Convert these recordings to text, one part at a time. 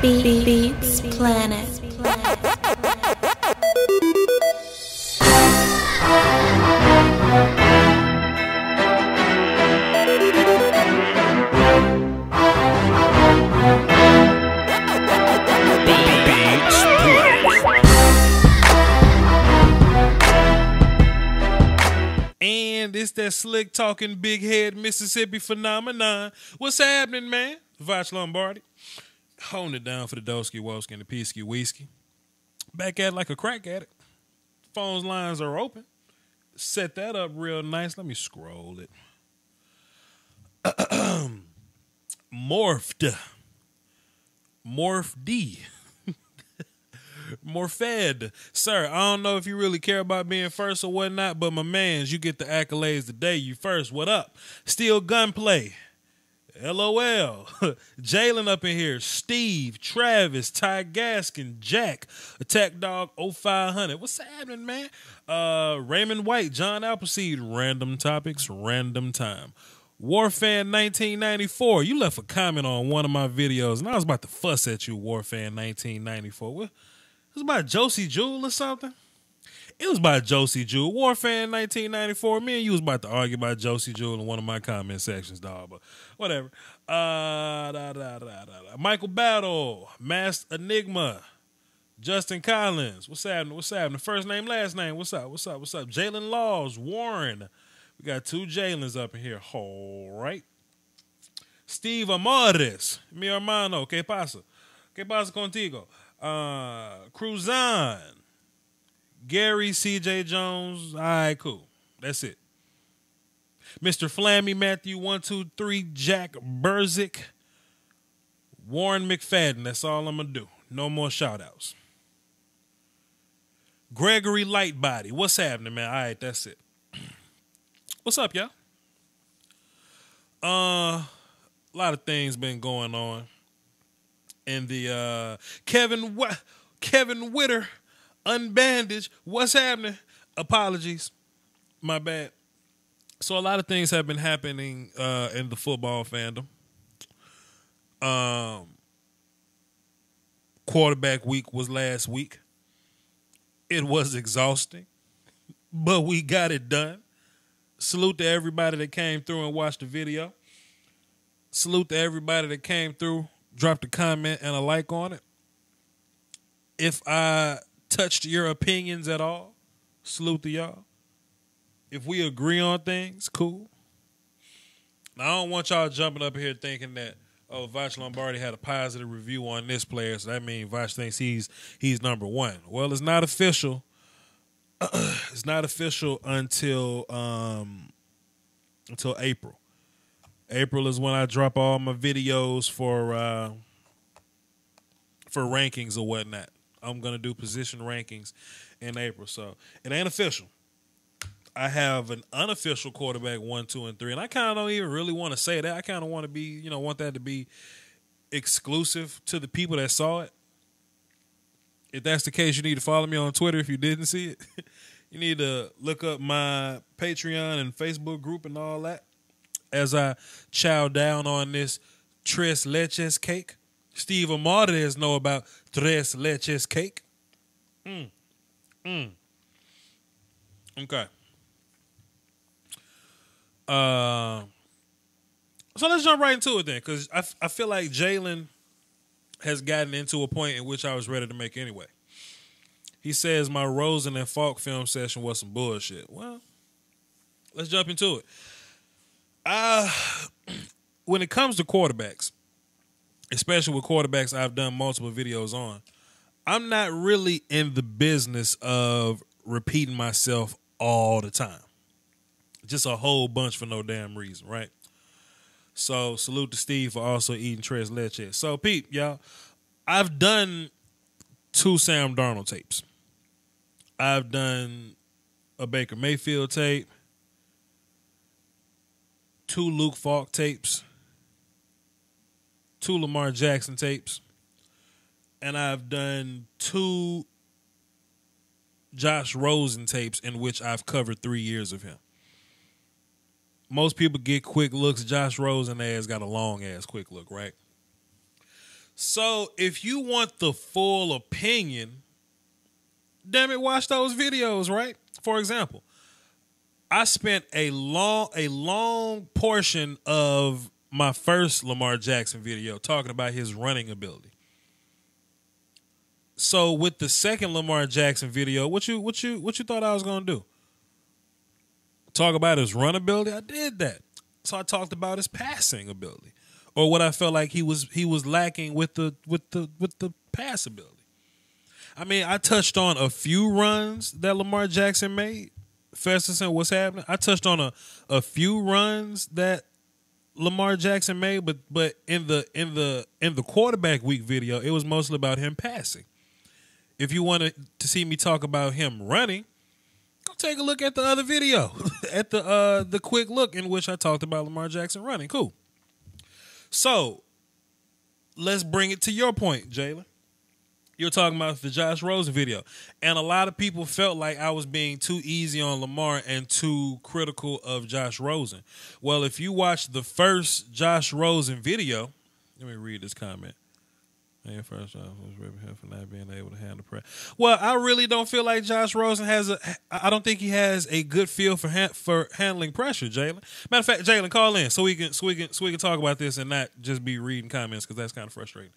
Beats Planet. And it's that slick talking big head Mississippi phenomenon. What's happening, man? Vach Lombardi. Holding it down for the Doski Woski and the Peasky Whiskey. Back at it like a crack at it. Phone's lines are open. Set that up real nice. Let me scroll it. Morphed. Morphed. Sir, I don't know if you really care about being first or whatnot, but my mans, you get the accolades today. You first. What up? Still gunplay. LOL. Jalen up in here. Steve, Travis, Ty Gaskin, Jack, Attack Dog 0500. What's happening, man? Raymond White, John Appleseed, random topics, random time. Warfan 1994. You left a comment on one of my videos, and I was about to fuss at you, Warfan 1994. What? It was about Josie Jewell or something? It was by Josie Jewell. Warfan 1994. Me and you was about to argue about Josie Jewell in one of my comment sections, dog. But whatever. Michael Battle. Masked Enigma. Justin Collins. What's happening? What's happening? First name, last name. What's up? What's up? What's up? Jalen Laws. Warren. We got two Jalen's up in here. All right. Steve Amores. Mi hermano. ¿Qué pasa? ¿Qué pasa contigo? Cruzan. Gary, CJ Jones. All right, cool. That's it. Mr. Flammy, Matthew 123, Jack Burzik, Warren McFadden. That's all I'm going to do. No more shout outs. Gregory Lightbody. What's happening, man? All right, that's it. What's up, y'all? A lot of things been going on in the Kevin Witter unbandaged. What's happening? Apologies. My bad. So a lot of things have been happening in the football fandom. Quarterback week was last week. It was exhausting, but we got it done. Salute to everybody that came through and watched the video. Salute to everybody that came through, dropped a comment and a like on it. If I touched your opinions at all, salute to y'all. If we agree on things, cool. Now, I don't want y'all jumping up here thinking that, oh, Vach Lombardi had a positive review on this player, so that means Vach thinks he's number one. Well, it's not official. It's not official until April. April is when I drop all my videos for rankings or whatnot. I'm gonna do position rankings in April, so it ain't official. I have an unofficial quarterback 1, 2, and 3, and I kind of don't even really want to say that. I kind of want to be, want that to be exclusive to the people that saw it. If that's the case, you need to follow me on Twitter if you didn't see it. You need to look up my Patreon and Facebook group and all that as I chow down on this Tres Leches cake. Steve Amores know about Tres Leches cake. Okay. So let's jump right into it then, because I feel like Jalen has gotten into a point in which I was ready to make anyway. He says my Rosen and Falk film session was some bullshit. Well, let's jump into it. When it comes to quarterbacks, especially with quarterbacks I've done multiple videos on, I'm not really in the business of repeating myself all the time. Just a whole bunch for no damn reason, right? So salute to Steve for also eating Tres Leches. So Pete, y'all, I've done 2 Sam Darnold tapes. I've done a Baker Mayfield tape, 2 Luke Falk tapes, 2 Lamar Jackson tapes, and I've done 2 Josh Rosen tapes in which I've covered 3 years of him. Most people get quick looks. Josh Rosen has got a long ass quick look, right? So if you want the full opinion, damn it, watch those videos, right? For example, I spent a long portion of my first Lamar Jackson video talking about his running ability. So with the second Lamar Jackson video, what you thought I was gonna do? Talk about his run ability? I did that. So I talked about his passing ability, or what I felt like he was lacking with the pass ability. I mean, I touched on a few runs that Lamar Jackson made. Festus and what's happening. I touched on a few runs that Lamar Jackson made, but in the quarterback week video, it was mostly about him passing. If you wanted to see me talk about him running, go take a look at the other video, at the quick look in which I talked about Lamar Jackson running. Cool. So let's bring it to your point, Jalen. You're talking about the Josh Rosen video. And a lot of people felt like I was being too easy on Lamar and too critical of Josh Rosen. Well, if you watch the first Josh Rosen video, let me read this comment. First off, was ripping him for not being able to handle pressure. Well, I really don't feel like Josh Rosen I don't think he has a good feel for handling pressure, Jalen. Matter of fact, Jalen, call in so we can talk about this and not just be reading comments, because that's kind of frustrating.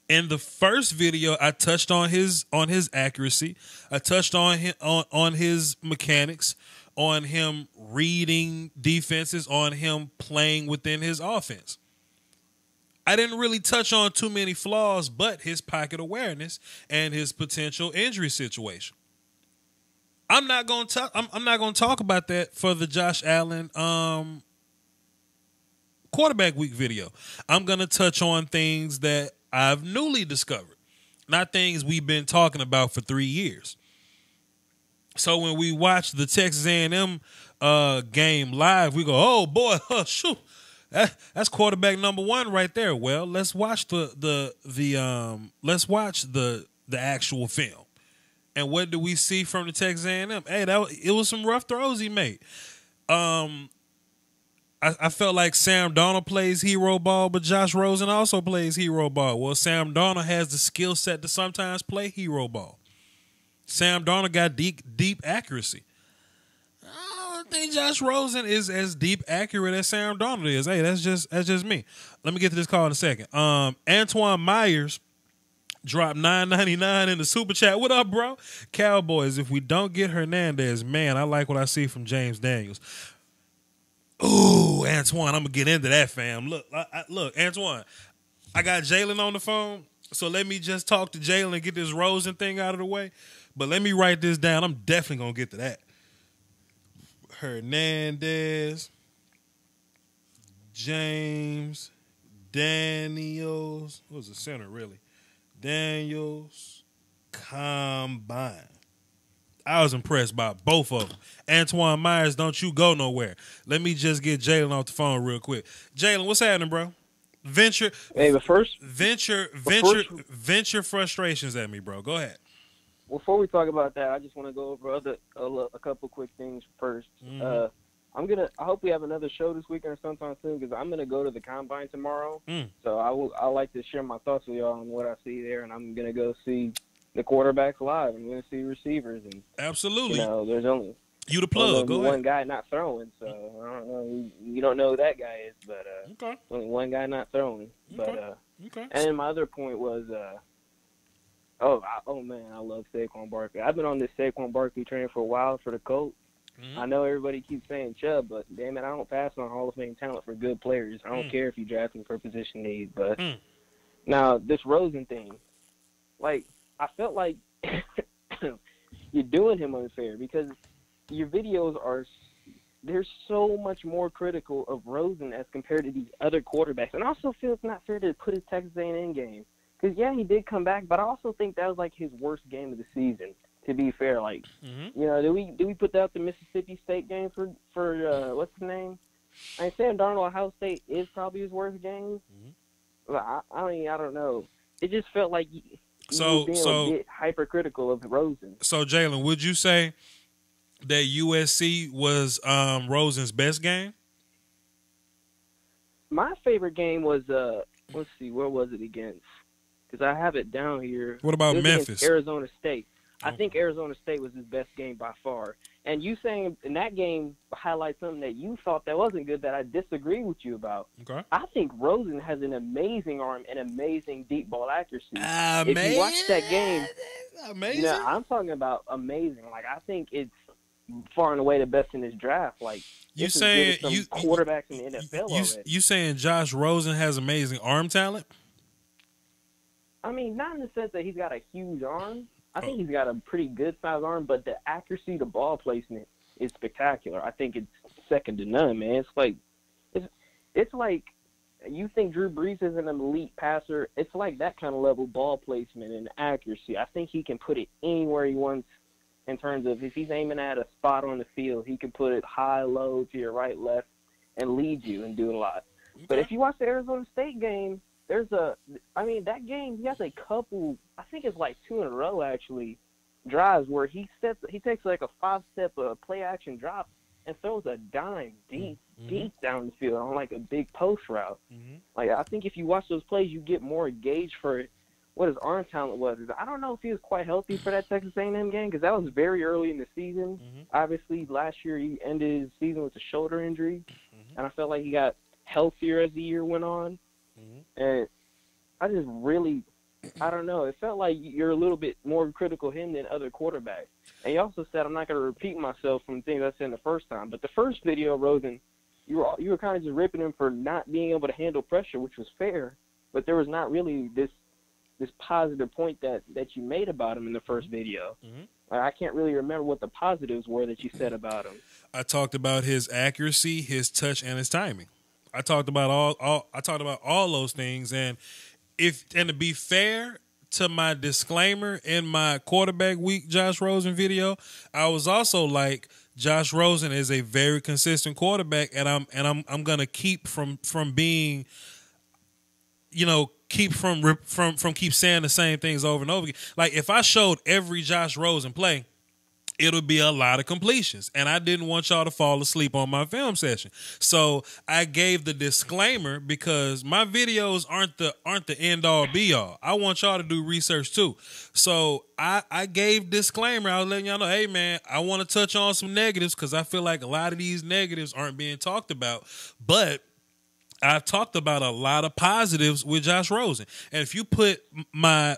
In the first video, I touched on his accuracy. I touched on his mechanics, on him reading defenses, on him playing within his offense. I didn't really touch on too many flaws, but his pocket awareness and his potential injury situation. I'm not going to talk about that for the Josh Allen quarterback week video. I'm going to touch on things that I've newly discovered, not things we've been talking about for 3 years. So when we watch the Texas A&M game live, we go, "Oh boy, shoot, that's quarterback number one right there." Well, let's watch the actual film. And what do we see from the Texas A&M? Hey, it was some rough throws he made. I felt like Sam Darnold plays hero ball, but Josh Rosen also plays hero ball. Well, Sam Darnold has the skill set to sometimes play hero ball. Sam Darnold got deep accuracy. I don't think Josh Rosen is as deep accurate as Sam Darnold is. Hey, that's just me. Let me get to this call in a second. Antoine Myers dropped $9.99 in the super chat. What up, bro? Cowboys, if we don't get Hernandez, man, I like what I see from James Daniels. Ooh, Antoine, I'm going to get into that, fam. Look, Antoine, I got Jalen on the phone, so let me just talk to Jalen and get this Rosen thing out of the way. But let me write this down. I'm definitely going to get to that. Hernandez, James, Daniels. What was the center, really? Daniels, combine. I was impressed by both of them. Antoine Myers, don't you go nowhere. Let me just get Jalen off the phone real quick. Jalen, what's happening, bro? Venture frustrations at me, bro. Go ahead. Before we talk about that, I just want to go over a couple quick things first. I hope we have another show this weekend or sometime soon, because I'm gonna go to the combine tomorrow. So I like to share my thoughts with y'all on what I see there, and I'm gonna go see the quarterbacks live. I'm going to see receivers, and absolutely, there's only you the plug. Go one ahead. guy not throwing, so I don't know. You don't know who that guy is, but okay. Only one guy not throwing. Okay. But and then my other point was, man, I love Saquon Barkley. I've been on this Saquon Barkley train for a while for the Colts. I know everybody keeps saying Chubb, but damn it, I don't pass on Hall of Fame talent for good players. I don't care if you draft me for position need. But now this Rosen thing, like, I felt like you're doing him unfair, because your videos they're so much more critical of Rosen as compared to these other quarterbacks. And I also feel it's not fair to put his Texas A&M game, because, yeah, he did come back, but I also think that was, like, his worst game of the season, to be fair. Like, do we put out the Mississippi State game for what's his name? I mean, Sam Darnold, Ohio State is probably his worst game. But I mean, I don't know. It just felt like you were being a bit hypercritical of Rosen. So, Jalen, would you say that USC was Rosen's best game? My favorite game was let's see, where was it against? Because I have it down here. What about It was Memphis? against Arizona State. I think Arizona State was his best game by far. And you saying in that game highlights something that you thought that wasn't good that I disagree with you about. Okay. I think Rosen has an amazing arm and amazing deep ball accuracy. Man, if you watch that game, amazing. yeah, I'm talking about amazing. Like, I think it's far and away the best in this draft. Like, You this is saying good as some quarterbacks in the NFL already. You saying Josh Rosen has amazing arm talent? I mean, not in the sense that he's got a huge arm. I think he's got a pretty good size arm, but the accuracy to ball placement is spectacular. I think it's second to none, man. It's like you think Drew Brees is an elite passer. It's like that kind of level ball placement and accuracy. I think he can put it anywhere he wants in terms of if he's aiming at a spot on the field, he can put it high, low, to your right, left, and lead you and do a lot. Okay. But if you watch the Arizona State game, that game, he has a couple, I think it's like 2 in a row actually, drives where he takes like a 5-step play action drop and throws a dime deep down the field on like a big post route. Mm-hmm. Like, I think if you watch those plays, you get more engaged for what his arm talent was. I don't know if he was quite healthy for that Texas A&M game because that was very early in the season. Mm-hmm. Obviously, last year he ended his season with a shoulder injury, and I felt like he got healthier as the year went on. Mm-hmm. And I just really, I don't know. It felt like you're a little bit more critical of him than other quarterbacks. And you also said, I'm not going to repeat myself from things I said the first time, but the first video, Rosen, you were kind of just ripping him for not being able to handle pressure, which was fair, but there was not really this positive point that you made about him in the first video. Mm-hmm. I can't really remember what the positives were that you said about him. I talked about his accuracy, his touch, and his timing. I talked about all those things, and to be fair to my disclaimer in my quarterback week Josh Rosen video, I was also like, Josh Rosen is a very consistent quarterback, and I'm gonna keep from being, keep saying the same things over and over again. Like, if I showed every Josh Rosen play, it'll be a lot of completions, and I didn't want y'all to fall asleep on my film session. So I gave the disclaimer because my videos aren't the end all be all. I want y'all to do research too. So I gave disclaimer. I was letting y'all know, hey man, I want to touch on some negatives because I feel like a lot of these negatives aren't being talked about, but I've talked about a lot of positives with Josh Rosen. And if you put my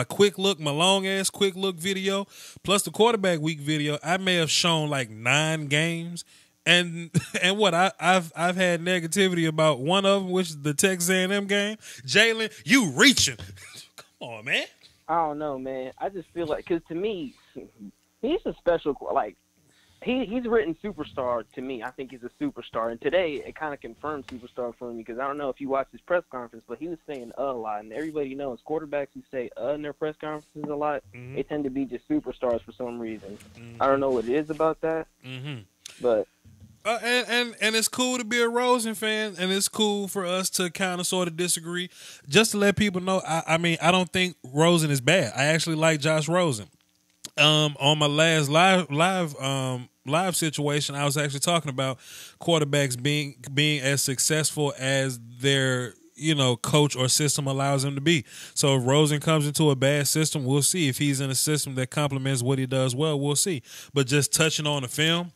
quick look, my long ass quick look video, plus the quarterback week video, I may have shown like 9 games. And what I've had negativity about one of them, which is the Texas A&M game. Jalen, you reaching. Come on, man. I don't know, man. I just feel like, because to me, he's a special, like, He's written superstar to me. I think he's a superstar. And today, it kind of confirmed superstar for me because I don't know if you watched his press conference, but he was saying a lot. And everybody knows quarterbacks who say in their press conferences a lot, they tend to be just superstars for some reason. Mm-hmm. I don't know what it is about that, but... And it's cool to be a Rosen fan, and it's cool for us to kind of sort of disagree. Just to let people know, I mean, I don't think Rosen is bad. I actually like Josh Rosen. On my last live situation, I was actually talking about quarterbacks being as successful as their coach or system allows him to be. So if Rosen comes into a bad system, we'll see. If he's in a system that complements what he does well, we'll see. But just touching on the film,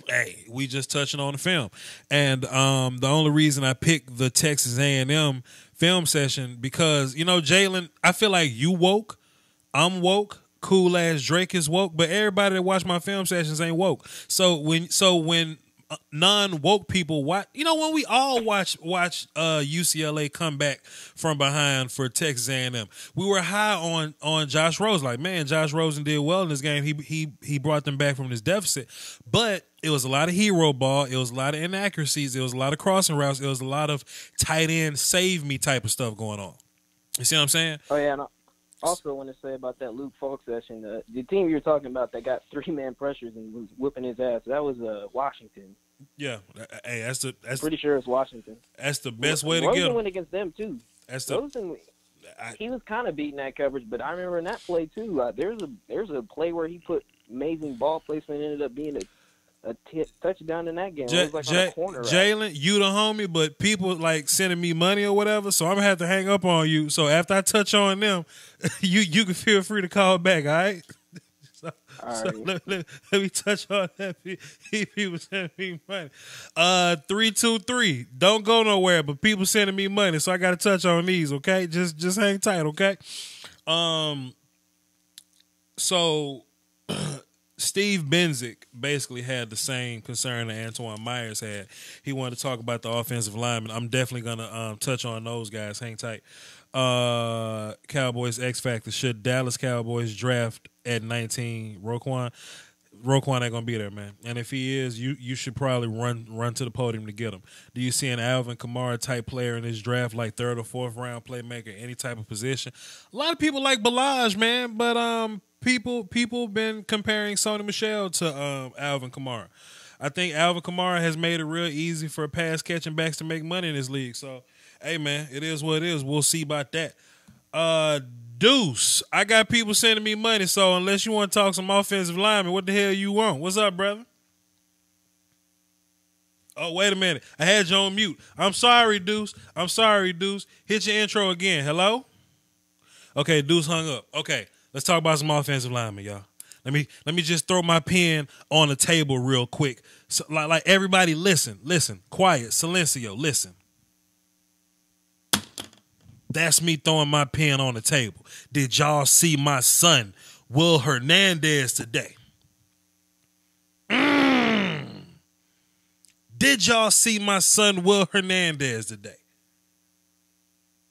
hey, we just touching on the film. And the only reason I picked the Texas A&M film session because Jalen, I feel like you woke, I'm woke. Cool ass Drake is woke, but everybody that watch my film sessions ain't woke. So when non-woke people watch, when we all watch UCLA come back from behind for Texas A&M, we were high on Josh Rosen. Like, man, Josh Rosen did well in this game. He brought them back from this deficit, but it was a lot of hero ball. It was a lot of inaccuracies. It was a lot of crossing routes. It was a lot of tight end save me type of stuff going on. You see what I'm saying? Oh yeah. No. Also, I want to say about that Luke Falk session, the team you were talking about that got 3-man pressures and was whipping his ass, that was Washington. Yeah, hey, that's pretty sure it's Washington. That's the best way to get him. Rosen went against them too. He was kind of beating that coverage, but I remember in that play too. There's a play where he put amazing ball placement, ended up being a touchdown in that game. It was like on a corner. Jalen, you the homie, but people like sending me money or whatever, so I'm gonna have to hang up on you. So after I touch on them, you can feel free to call back. All right. Let me touch on that. People sending me money. 323. Don't go nowhere, but people sending me money, so I got to touch on these. Okay, just hang tight. Okay. So Steve Benzik basically had the same concern that Antoine Myers had. He wanted to talk about the offensive linemen. I'm definitely gonna touch on those guys. Hang tight. Cowboys X Factor. Should Dallas Cowboys draft at 19 Roquan? Roquan ain't gonna be there, man. And if he is, you should probably run to the podium to get him. Do you see an Alvin Kamara type player in this draft, like third or fourth round playmaker, any type of position? A lot of people like Balaj, man, but people been comparing Sony Michel to Alvin Kamara. I think Alvin Kamara has made it real easy for pass catching backs to make money in this league. So, hey, man, it is what it is. We'll see about that. Deuce, I got people sending me money, so unless you want to talk some offensive lineman, what the hell you want? What's up, brother? Oh, wait a minute. I had you on mute. I'm sorry, Deuce. Hit your intro again. Hello? Okay, Deuce hung up. Okay, let's talk about some offensive linemen, y'all. Let me just throw my pen on the table real quick. So, like everybody listen, quiet, silencio, listen. That's me throwing my pen on the table. Did y'all see my son, Will Hernandez, today? Did y'all see my son, Will Hernandez, today?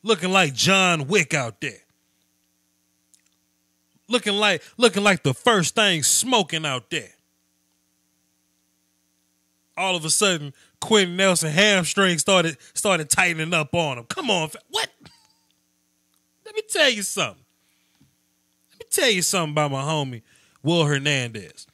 Looking like John Wick out there. Looking like the first thing smoking out there. All of a sudden, Quentin Nelson hamstring started tightening up on him. Come on, what? Let me tell you something. About my homie, Will Hernandez.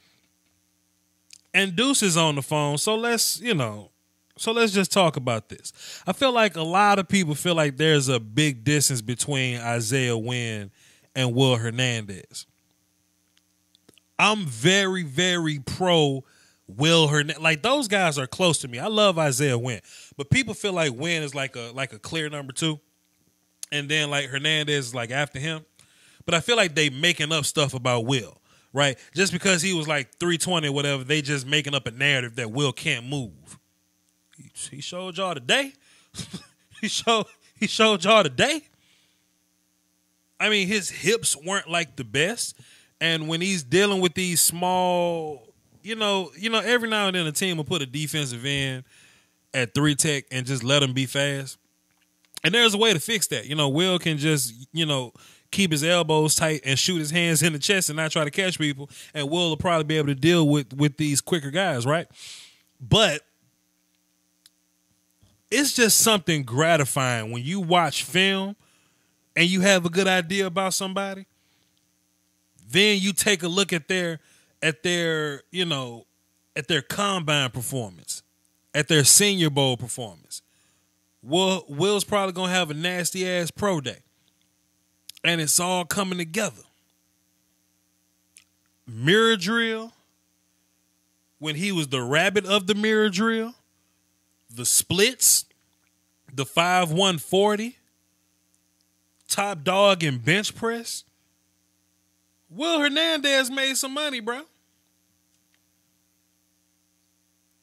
And Deuce is on the phone, so let's just talk about this. I feel like a lot of people feel like there's a big distance between Isaiah Wynn and Will Hernandez. I'm very, very pro Will Hernandez. Like, those guys are close to me. I love Isaiah Wynn, but people feel like Wynn is like a clear number two. And then, like, Hernandez is, like, after him. But I feel like they making up stuff about Will, right? Just because he was, like, 320 or whatever, they just making up a narrative that Will can't move. He showed y'all today. he showed y'all today. I mean, his hips weren't, like, the best. And when he's dealing with these small, you know, every now and then a team will put a defensive end at 3 tech and just let him be fast. And there's a way to fix that. Will can just, keep his elbows tight and shoot his hands in the chest and not try to catch people. And Will will probably be able to deal with these quicker guys, right? But it's just something gratifying when you watch film and you have a good idea about somebody. Then you take a look at their combine performance, at their Senior Bowl performance. Will's probably going to have a nasty-ass pro day. And it's all coming together. Mirror drill, when he was the rabbit of the mirror drill, the splits, the 5-1-40, top dog in bench press. Will Hernandez made some money, bro.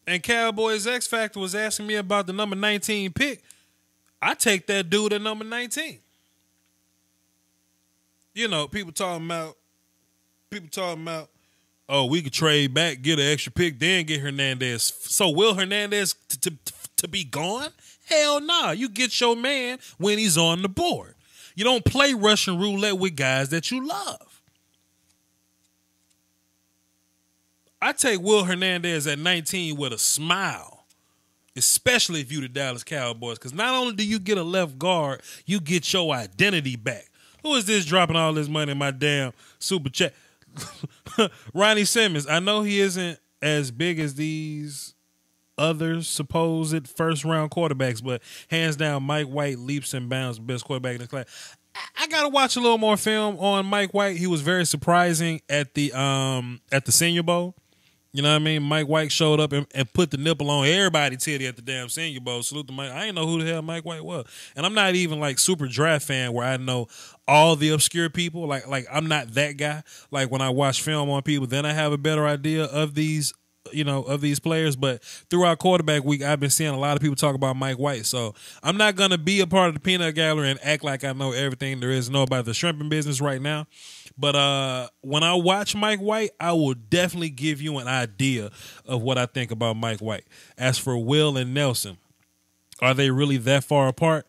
And Cowboys X Factor was asking me about the number 19 pick. I take that dude at number 19. People talking about, oh, we could trade back, get an extra pick, then get Hernandez. So Will Hernandez to be gone? Hell nah. You get your man when he's on the board. You don't play Russian roulette with guys that you love. I take Will Hernandez at 19 with a smile, especially if you the Dallas Cowboys, because not only do you get a left guard, you get your identity back. Who is this dropping all this money in my damn super chat? Ronnie Simmons. I know he isn't as big as these other supposed first-round quarterbacks, but hands down, Mike White leaps and bounds best quarterback in the class. I got to watch a little more film on Mike White. He was very surprising at the Senior Bowl. You know what I mean? Mike White showed up and put the nipple on everybody's titty at the damn Senior Bowl. Salute to Mike. I didn't know who the hell Mike White was. And I'm not even like super draft fan where I know all the obscure people. Like I'm not that guy. Like when I watch film on people, then I have a better idea of these, of these players. But throughout quarterback week, I've been seeing a lot of people talk about Mike White. So I'm not going to be a part of the peanut gallery and act like I know everything there is to know about the shrimping business right now. But when I watch Mike White, I will definitely give you an idea of what I think about Mike White. As for Will and Nelson, are they really that far apart?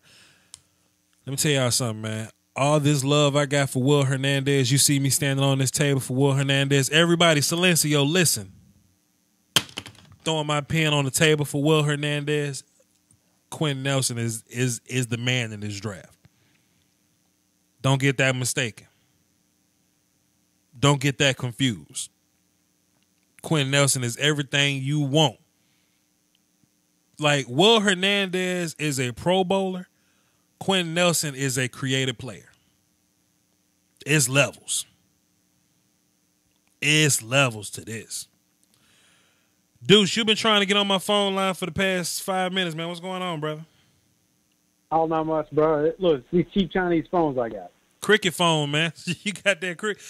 Let me tell y'all something, man. All this love I got for Will Hernandez, you see me standing on this table for Will Hernandez. Everybody, Silencio, listen. Throwing my pen on the table for Will Hernandez. Quentin Nelson is the man in this draft. Don't get that mistaken. Don't get that confused. Quentin Nelson is everything you want. Like, Will Hernandez is a Pro Bowler. Quentin Nelson is a creative player. It's levels. It's levels to this. Deuce, you've been trying to get on my phone line for the past 5 minutes, man. What's going on, brother? Oh, not much, bro. Look, these cheap Chinese phones I got. Cricket phone, man. You got that cricket.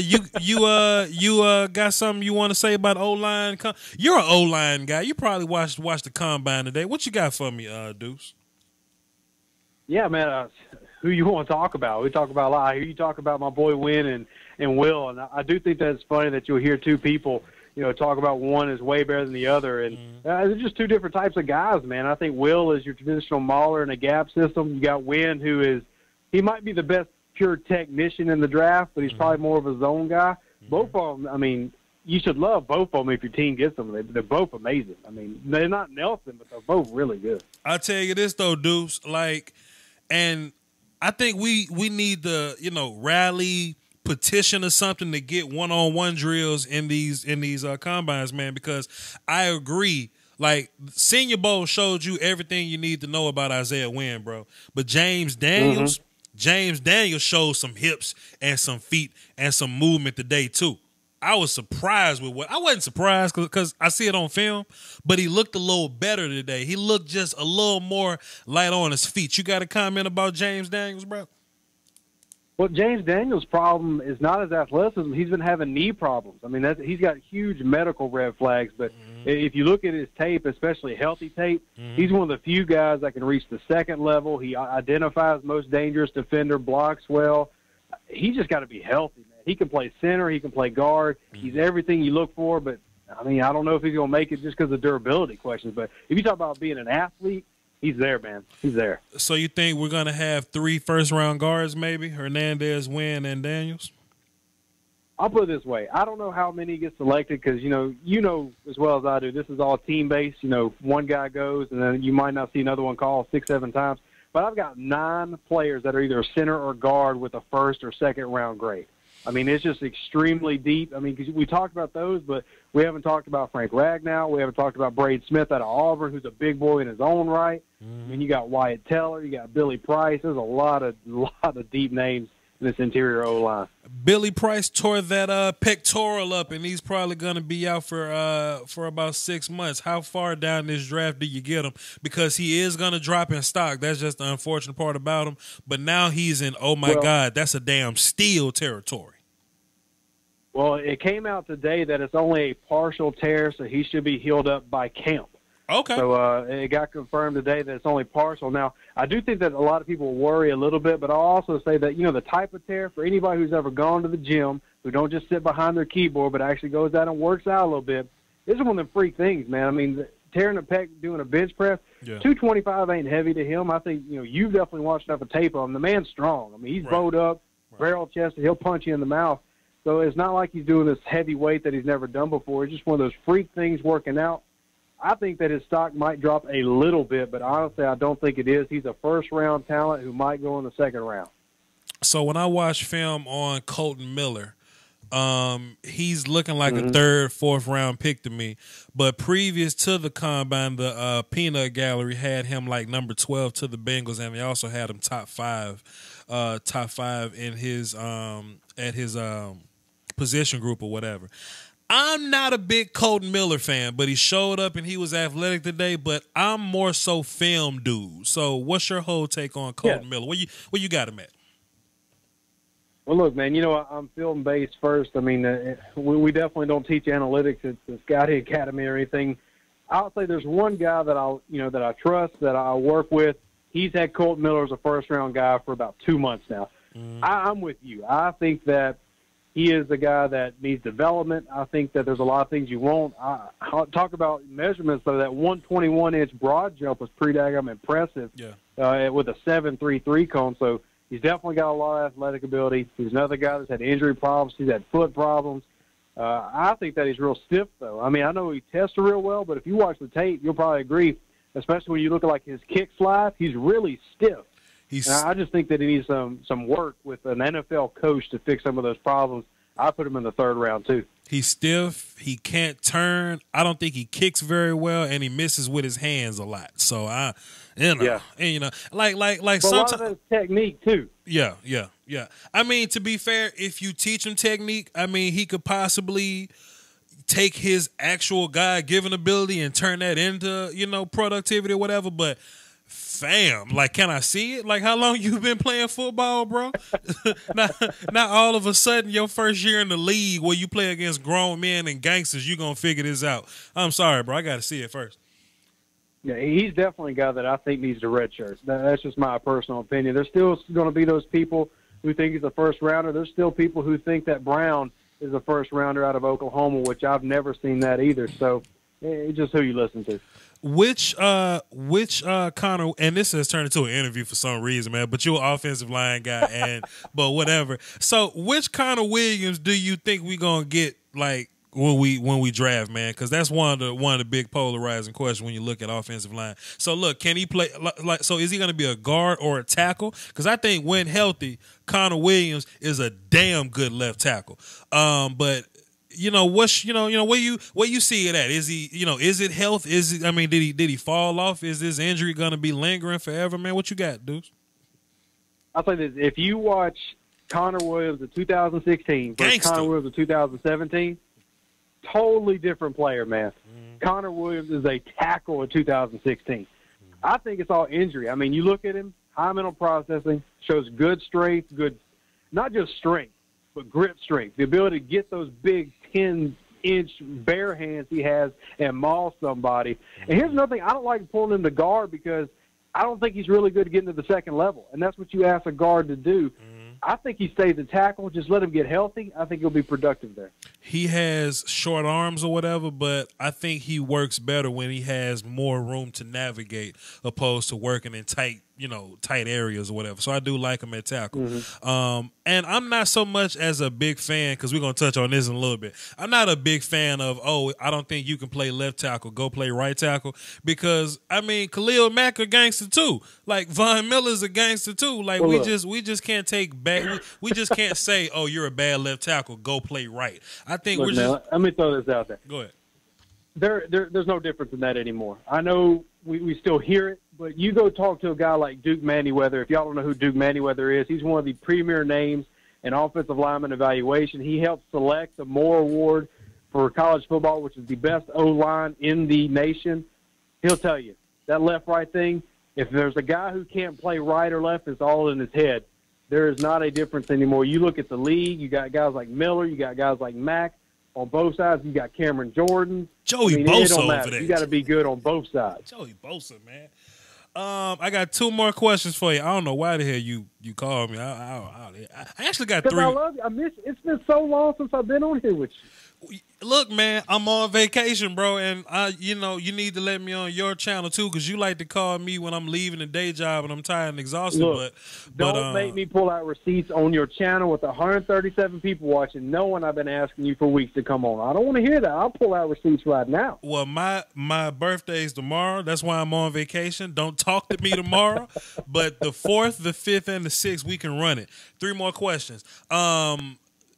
You got something you want to say about O-line? You're an O-line guy. You probably watched the combine today. What you got for me, Deuce? Yeah, man. Who you want to talk about? We talk about a lot. I hear you talk about my boy Win and Will, and I do think that it's funny that you'll hear two people, talk about one is way better than the other, and they're just two different types of guys, man. I think Will is your traditional mauler in a gap system. You got Win, he might be the best pure technician in the draft, but he's probably more of a zone guy. Both of them, I mean, you should love both of them if your team gets them. They're both amazing. I mean, they're not Nelson, but they're both really good. I'll tell you this, though, Deuce, and I think we need to, rally, petition or something to get one-on-one drills in these combines, man, because I agree. Like, Senior Bowl showed you everything you need to know about Isaiah Wynn, bro. But James Daniels showed some hips and some feet and some movement today, too. I was surprised with I wasn't surprised because I see it on film, but he looked a little better today. He looked just a little more light on his feet. You got a comment about James Daniels, bro? Well, James Daniels' problem is not his athleticism. He's been having knee problems. I mean, he's got huge medical red flags, but if you look at his tape, especially healthy tape, he's one of the few guys that can reach the second level. He identifies most dangerous defender, blocks well. He just got to be healthy, man. He can play center. He can play guard. He's everything you look for, but, I mean, I don't know if he's going to make it just because of durability questions. But if you talk about being an athlete, he's there, man. He's there. So you think we're going to have 3 first-round guards maybe? Hernandez, Wynn, and Daniels? I'll put it this way. I don't know how many get selected because, you know as well as I do, this is all team-based. One guy goes, and then you might not see another one call 6, 7 times. But I've got 9 players that are either center or guard with a first- or second-round grade. I mean, it's just extremely deep. I mean, because we talked about those, but we haven't talked about Frank Ragnow. We haven't talked about Braden Smith out of Auburn, who's a big boy in his own right. I mean, you got Wyatt Teller. You got Billy Price. There's a lot of deep names in this interior O-line. Billy Price tore that pectoral up, and he's probably going to be out for about 6 months. How far down this draft do you get him? Because he is going to drop in stock. That's just the unfortunate part about him. But now he's in, God, that's a damn steal territory. Well, it came out today that it's only a partial tear, so he should be healed up by camp. Okay. So it got confirmed today that it's only partial. Now, I do think that a lot of people worry a little bit, but I'll also say that, the type of tear, for anybody who's ever gone to the gym, who don't just sit behind their keyboard but actually goes out and works out a little bit, this is one of them freak things, man. I mean, tearing a pec, doing a bench press, 225 ain't heavy to him. I think, you've definitely watched enough of tape on him. The man's strong. I mean, he's bowed up, barrel-chested. He'll punch you in the mouth. So it's not like he's doing this heavy weight that he's never done before. It's just one of those freak things working out. I think that his stock might drop a little bit, but honestly, I don't think it is. He's a first-round talent who might go in the second round. So when I watch film on Colton Miller, he's looking like a 3rd, 4th-round pick to me. But previous to the combine, the Peanut Gallery had him like number 12 to the Bengals, and they also had him top 5 in his at his position group or whatever. I'm not a big Colton Miller fan, but he showed up and he was athletic today. But I'm more so film dude. So, what's your whole take on Colton Miller? Where you got him at? Well, look, man, I'm film-based first. I mean, we definitely don't teach analytics at the Scouting Academy or anything. I'll say there's one guy that I trust, that I work with. He's had Colton Miller as a first-round guy for about 2 months now. I'm with you. I think that he is the guy that needs development. I think that there's a lot of things you want. I'll talk about measurements, though. That 121-inch broad jump was pretty daggum impressive with a 7.33 cone. So he's definitely got a lot of athletic ability. He's another guy that's had injury problems. He's had foot problems. I think that he's real stiff, though. I mean, I know he tests real well, but if you watch the tape, you'll probably agree, especially when you look at like his kick slide, he's really stiff. I just think that he needs some work with an NFL coach to fix some of those problems. I put him in the third round, too. He's stiff. He can't turn. I don't think he kicks very well, and he misses with his hands a lot. So, like but sometimes. A lot of that's technique, too. Yeah. I mean, to be fair, if you teach him technique, I mean, he could possibly take his actual God-given ability and turn that into, productivity or whatever, but fam, like, can I see it? Like, how long you been playing football, bro? Not all of a sudden your first year in the league where you play against grown men and gangsters, you going to figure this out. I'm sorry, bro. I got to see it first. Yeah, he's definitely a guy that I think needs the red shirt. That's just my personal opinion. There's still going to be those people who think he's a first-rounder. There's still people who think that Brown is a first-rounder out of Oklahoma, which I've never seen that either. So it's just who you listen to. Which Connor, and this has turned into an interview for some reason, man, but you're an offensive line guy, but whatever. So which Connor Williams do you think we going to get, like, when we draft, man? Because that's one of the big polarizing questions when you look at offensive line. So look, can he play so is he going to be a guard or a tackle? Because I think when healthy, Connor Williams is a damn good left tackle. But where you see it at? Is he, is it health? Did he fall off? Is this injury going to be lingering forever, man? What you got, Deuce? I'll say this: if you watch Connor Williams in 2016 versus Connor Williams in 2017, totally different player, man. Connor Williams is a tackle in 2016. I think it's all injury. I mean, you look at him, high mental processing, shows good strength, not just strength, but grip strength, the ability to get those big 10-inch bare hands he has and maul somebody. And here's another thing. I don't like pulling him to guard because I don't think he's really good at getting to the second level, and that's what you ask a guard to do. I think he stays a tackle. Just let him get healthy. I think he'll be productive there. He has short arms or whatever, but I think he works better when he has more room to navigate opposed to working in tight areas or whatever. So I do like him at tackle. And I'm not so much as a big fan, because we're going to touch on this in a little bit. I'm not a big fan of, I don't think you can play left tackle, go play right tackle, because, Khalil Mack a gangster too. Like, Von Miller's a gangster too. Like, we just can't take back. We just can't say, you're a bad left tackle, go play right. I think let me throw this out there. Go ahead. There's no difference in that anymore. I know we still hear it, but you go talk to a guy like Duke Manyweather. If y'all don't know who Duke Manyweather is, he's one of the premier names in offensive lineman evaluation. He helped select the Moore Award for college football, which is the best O-line in the nation. He'll tell you, that left-right thing, if there's a guy who can't play right or left, it's all in his head. There is not a difference anymore. You look at the league, you got guys like Miller, you got guys like Mack. On both sides, you got Cameron Jordan. Joey Bosa over there. You got to be good on both sides. Joey Bosa, man. I got two more questions for you. I don't know why the hell you called me. I actually got three. I love you. It's been so long since I've been on here with you. Look, man, I'm on vacation, bro, and you need to let me on your channel too, because you like to call me when I'm leaving the day job and I'm tired and exhausted. Look, don't make me pull out receipts on your channel with 137 people watching, knowing I've been asking you for weeks to come on. I don't want to hear that. I'll pull out receipts right now. Well, my birthday's tomorrow. That's why I'm on vacation. Don't talk to me tomorrow. But the 4th, the 5th, and the 6th, we can run it. 3 more questions.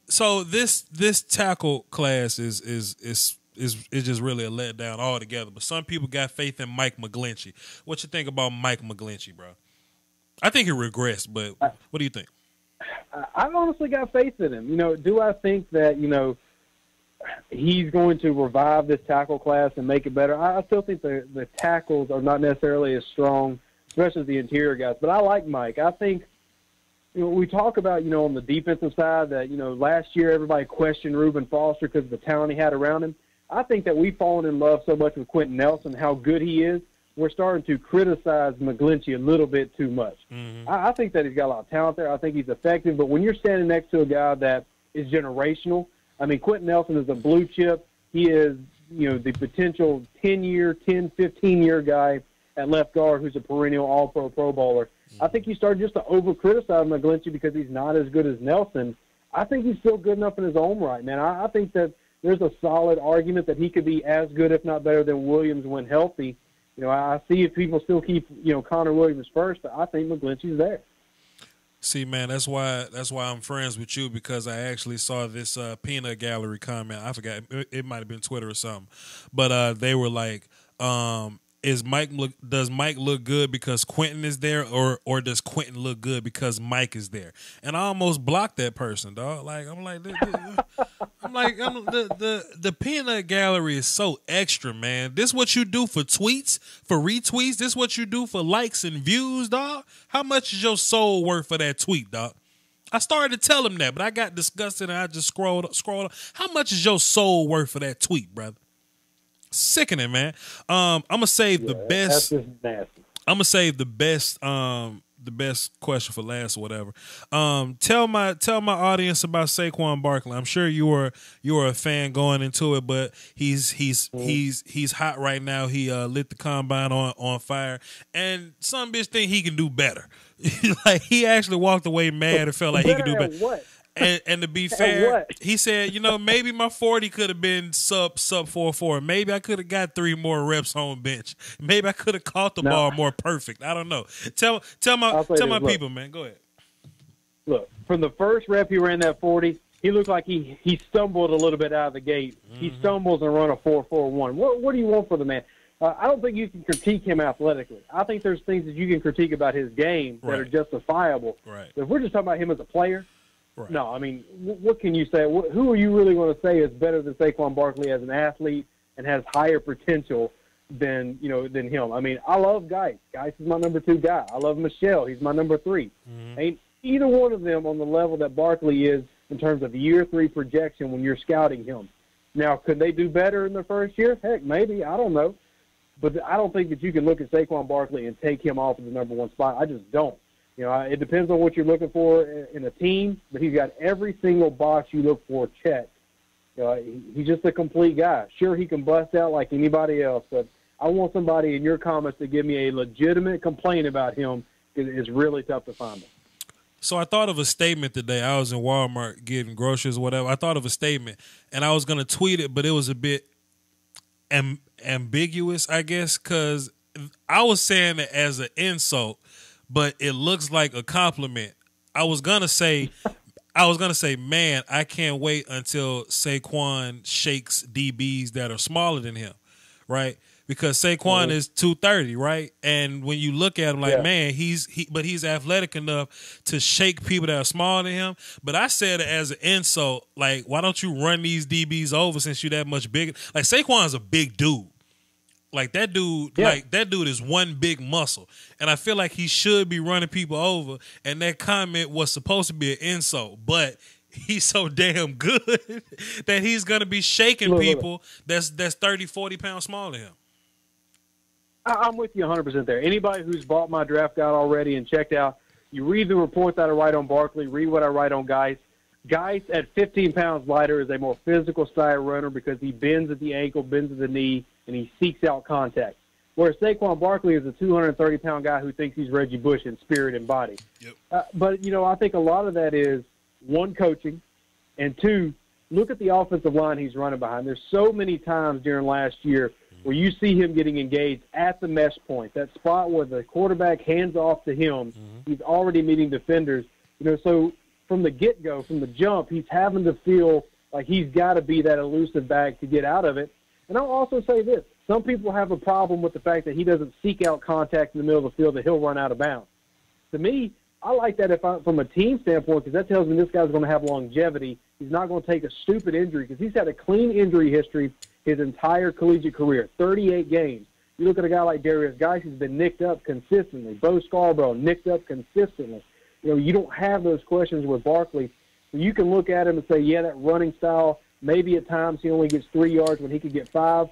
So this tackle class is just really a letdown altogether. But some people got faith in Mike McGlinchey. What you think about Mike McGlinchey, bro? I think he regressed, but what do you think? I honestly got faith in him. Do I think that he's going to revive this tackle class and make it better. I still think the tackles are not necessarily as strong, especially the interior guys. But I like Mike. I think we talk about, on the defensive side that, last year everybody questioned Reuben Foster because of the talent he had around him. I think that we've fallen in love so much with Quentin Nelson, how good he is. We're starting to criticize McGlinchey a little bit too much. Mm-hmm. I think that he's got a lot of talent there. I think he's effective. But when you're standing next to a guy that is generational, I mean, Quentin Nelson is a blue chip. He is, the potential 10-year, 10, 15-year guy at left guard who's a perennial all-pro Pro Bowler. I think you start just to over-criticize McGlinchey because he's not as good as Nelson. I think he's still good enough in his own right, man. I think that there's a solid argument that he could be as good, if not better, than Williams when healthy. I see if people still keep, Connor Williams first, but I think McGlinchey's there. See, man, that's why I'm friends with you, because I actually saw this peanut gallery comment. I forgot, it might have been Twitter or something, but they were like, does Mike look good because Quentin is there, or does Quentin look good because Mike is there? And I almost blocked that person, dog. Like the peanut gallery is so extra, man. This what you do for tweets, for retweets. This what you do for likes and views, dog. How much is your soul worth for that tweet, dog? I started to tell him that, but I got disgusted and I just scrolled. How much is your soul worth for that tweet, brother? Sickening, man. I'm gonna save the best. That's just nasty. I'm gonna save the best question for last or whatever. Tell my audience about Saquon Barkley. I'm sure you were a fan going into it, but he's hot right now. He lit the combine on fire, and some bitch think he can do better. Like, he actually walked away mad and felt like he could do better. What? And to be fair, he said, maybe my 40 could have been sub 4.4. Maybe I could have got 3 more reps on bench. Maybe I could have caught the ball more perfect. I don't know. Tell my people, man. Go ahead. Look, from the first rep he ran that 40, he looked like he stumbled a little bit out of the gate. Mm-hmm. He stumbles and run a 4.41. What do you want for the man? I don't think you can critique him athletically. I think there's things that you can critique about his game that are justifiable. Right. But if we're just talking about him as a player, right. No, I mean, what can you say? Who are you really going to say is better than Saquon Barkley as an athlete and has higher potential than him? I mean, I love Geis. Geis is my number 2 guy. I love Michelle. He's my number 3. Mm-hmm. Ain't either one of them on the level that Barkley is in terms of year 3 projection when you're scouting him. Now, could they do better in their first year? Heck, maybe. I don't know. But I don't think that you can look at Saquon Barkley and take him off of the number 1 spot. I just don't. It depends on what you're looking for in a team, but he's got every single box you look for checked. He's just a complete guy. Sure, he can bust out like anybody else, but I want somebody in your comments to give me a legitimate complaint about him, because it's really tough to find them. So I thought of a statement today. I was in Walmart getting groceries or whatever. I thought of a statement, and I was going to tweet it, but it was a bit ambiguous, I guess, because I was saying it as an insult, but it looks like a compliment. I was gonna say, man, I can't wait until Saquon shakes DBs that are smaller than him, right? Because Saquon is 230, right? And when you look at him, like, man, but he's athletic enough to shake people that are smaller than him. But I said it as an insult, like, why don't you run these DBs over since you're that much bigger? Like, Saquon's a big dude. Like, that dude, that dude is one big muscle. And I feel like he should be running people over. And that comment was supposed to be an insult. But he's so damn good that he's going to be shaking people that's 30, 40 pounds smaller than him. I'm with you 100% there. Anybody who's bought my draft guide already and checked out, you read the report that I write on Barkley, read what I write on Geis. Geis at 15 pounds lighter is a more physical style runner because he bends at the ankle, bends at the knee, and he seeks out contact. Whereas Saquon Barkley is a 230-pound guy who thinks he's Reggie Bush in spirit and body. Yep. But I think a lot of that is, 1, coaching, and 2, look at the offensive line he's running behind. There's so many times during last year where you see him getting engaged at the mesh point, that spot where the quarterback hands off to him. Mm-hmm. He's already meeting defenders. So from the get-go, from the jump, he's having to feel like he's got to be that elusive back to get out of it. And I'll also say this. Some people have a problem with the fact that he doesn't seek out contact in the middle of the field, that he'll run out of bounds. To me, I like that from a team standpoint, because that tells me this guy's going to have longevity He's not going to take a stupid injury because he's had a clean injury history his entire collegiate career, 38 games. You look at a guy like Darius Geis, who's been nicked up consistently. Bo Scarborough, nicked up consistently. You don't have those questions with Barkley. You can look at him and say, yeah, that running style, maybe at times he only gets 3 yards when he could get 5.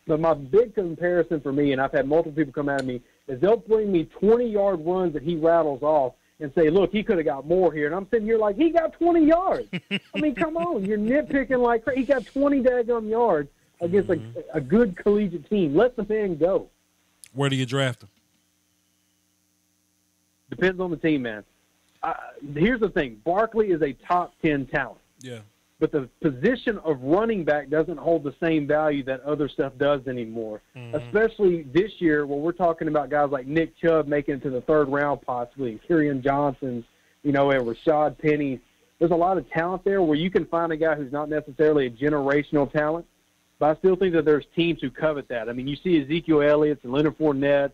But my big comparison for me, and I've had multiple people come at me, is they'll bring me 20-yard runs that he rattles off and say, look, he could have got more here. And I'm sitting here like, he got 20 yards. I mean, come on. You're nitpicking like crazy. He got 20 daggum yards against a good collegiate team. Let the man go. Where do you draft him? Depends on the team, man. Here's the thing. Barkley is a top 10 talent. Yeah. But the position of running back doesn't hold the same value that other stuff does anymore, especially this year where we're talking about guys like Nick Chubb making it to the 3rd round possibly, and Kerryon Johnson, and Rashad Penny. There's a lot of talent there where you can find a guy who's not necessarily a generational talent, but I still think that there's teams who covet that. I mean, you see Ezekiel Elliott's and Leonard Fournette,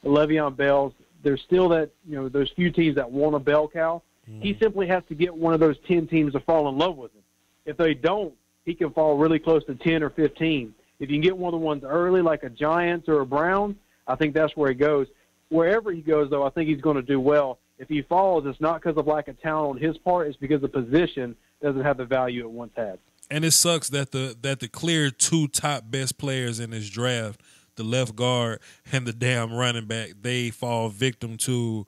Le'Veon Bell's. There's still that, those few teams that want a bell cow. He simply has to get one of those 10 teams to fall in love with him. If they don't, he can fall really close to 10 or 15. If you can get one of the ones early, like a Giants or a Browns, I think that's where he goes. Wherever he goes, though, I think he's going to do well. If he falls, it's not because of lack of talent on his part. It's because the position doesn't have the value it once had. And it sucks that the clear 2 top best players in this draft, the left guard and the damn running back, they fall victim to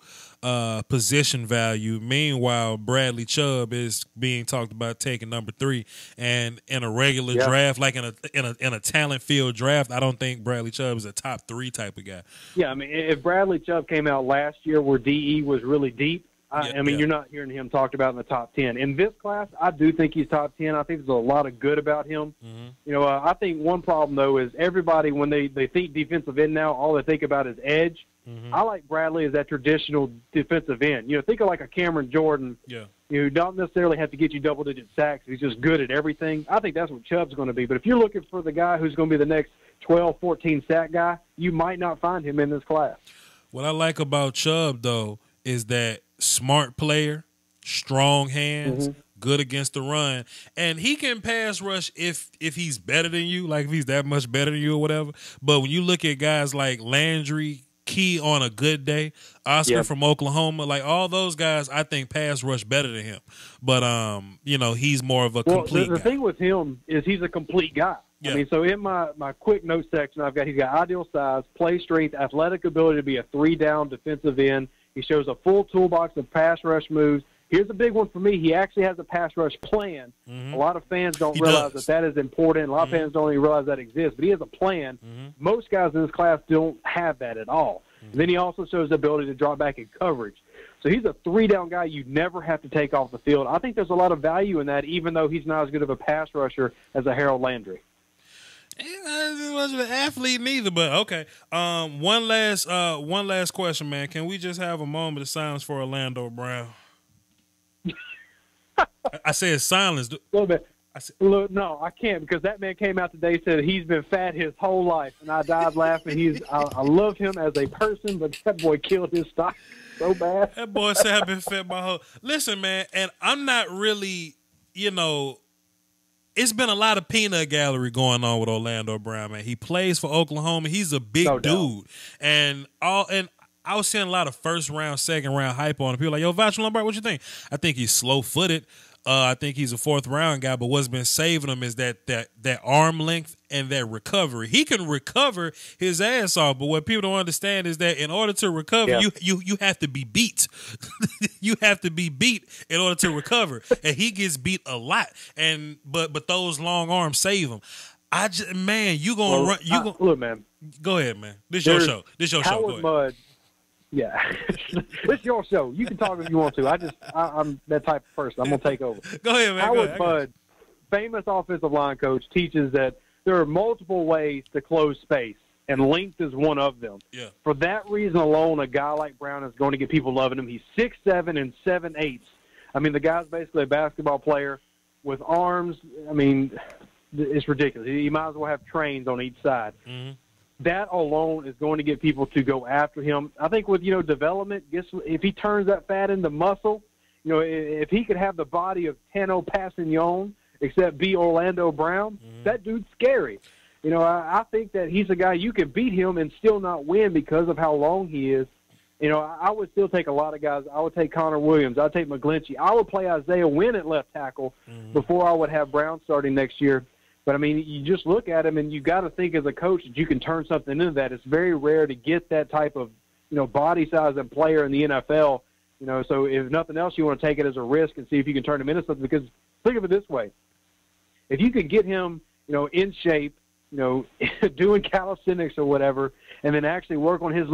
position value. Meanwhile, Bradley Chubb is being talked about taking number 3, and in a regular draft, like in a talent field draft, I don't think Bradley Chubb is a top 3 type of guy. Yeah, I mean, if Bradley Chubb came out last year where DE was really deep, you're not hearing him talked about in the top 10. In this class, I do think he's top 10. I think there's a lot of good about him. I think one problem, though, is everybody, when they think defensive end now, all they think about is edge. I like Bradley as that traditional defensive end. Think of like a Cameron Jordan. Yeah. You don't necessarily have to get you double-digit sacks. He's just good at everything. I think that's what Chubb's going to be. But if you're looking for the guy who's going to be the next 12, 14 sack guy, you might not find him in this class. What I like about Chubb, though, is that smart player, strong hands, good against the run, and he can pass rush if he's better than you, like if he's that much better than you or whatever. But when you look at guys like Landry, Key on a good day, Oscar from Oklahoma, like all those guys, I think pass rush better than him. But he's more of a complete the guy. thing with him is he's a complete guy. Yeah. I mean, so in my quick note section, he's got ideal size, play strength, athletic ability to be a 3-down defensive end. He shows a full toolbox of pass rush moves. Here's a big one for me. He actually has a pass rush plan. A lot of fans don't realize that is important. A lot of fans don't even realize that exists. But he has a plan. Most guys in this class don't have that at all. Then he also shows the ability to drop back in coverage. So he's a 3-down guy you never have to take off the field. I think there's a lot of value in that, even though he's not as good of a pass rusher as a Harold Landry. He's not as much of an athlete neither, but okay. One last question, man. Can we just have a moment of silence for Orlando Brown? I said silence. A little bit. Look, no, I can't, because that man came out today and said he's been fat his whole life, and I died laughing. I love him as a person, but that boy killed his stock so bad. That boy said I've been fat my whole. Listen, man, and I'm not really, it's been a lot of peanut gallery going on with Orlando Brown, man. He plays for Oklahoma. He's a big dude, and I was seeing a lot of first round, second round hype on him. People like, yo, Vach Lombard, what you think? I think he's slow footed. I think he's a 4th round guy, but what's been saving him is that arm length and that recovery. He can recover his ass off, but what people don't understand is that in order to recover, you have to be beat. You have to be beat in order to recover, and he gets beat a lot. But those long arms save him. You gonna run? Look, man. Go ahead, man. This your show. This your show. Go ahead. Mudd. Yeah, it's your show. You can talk if you want to. I'm that type of person. I'm gonna take over. Go ahead, man. Howard Mudd, famous offensive line coach, teaches that there are multiple ways to close space, and length is one of them. Yeah. For that reason alone, a guy like Brown is going to get people loving him. He's 6'7" and 7/8. I mean, the guy's basically a basketball player with arms. I mean, it's ridiculous. He might as well have trains on each side. That alone is going to get people to go after him. I think with, development, if he turns that fat into muscle, You know, if he could have the body of Tano Passignon, except be Orlando Brown, that dude's scary. You know, I think that he's a guy you can beat him and still not win because of how long he is. You know, I would still take a lot of guys. I would take Connor Williams. I'd take McGlinchey. I would play Isaiah Wynn at left tackle before I would have Brown starting next year. But, I mean, you just look at him, and you got to think as a coach that you can turn something into that. It's very rare to get that type of, you know, body size and player in the NFL. You know, so if nothing else, you want to take it as a risk and see if you can turn him into something. Because think of it this way. If you could get him, you know, in shape, you know, doing calisthenics or whatever, and then actually work on his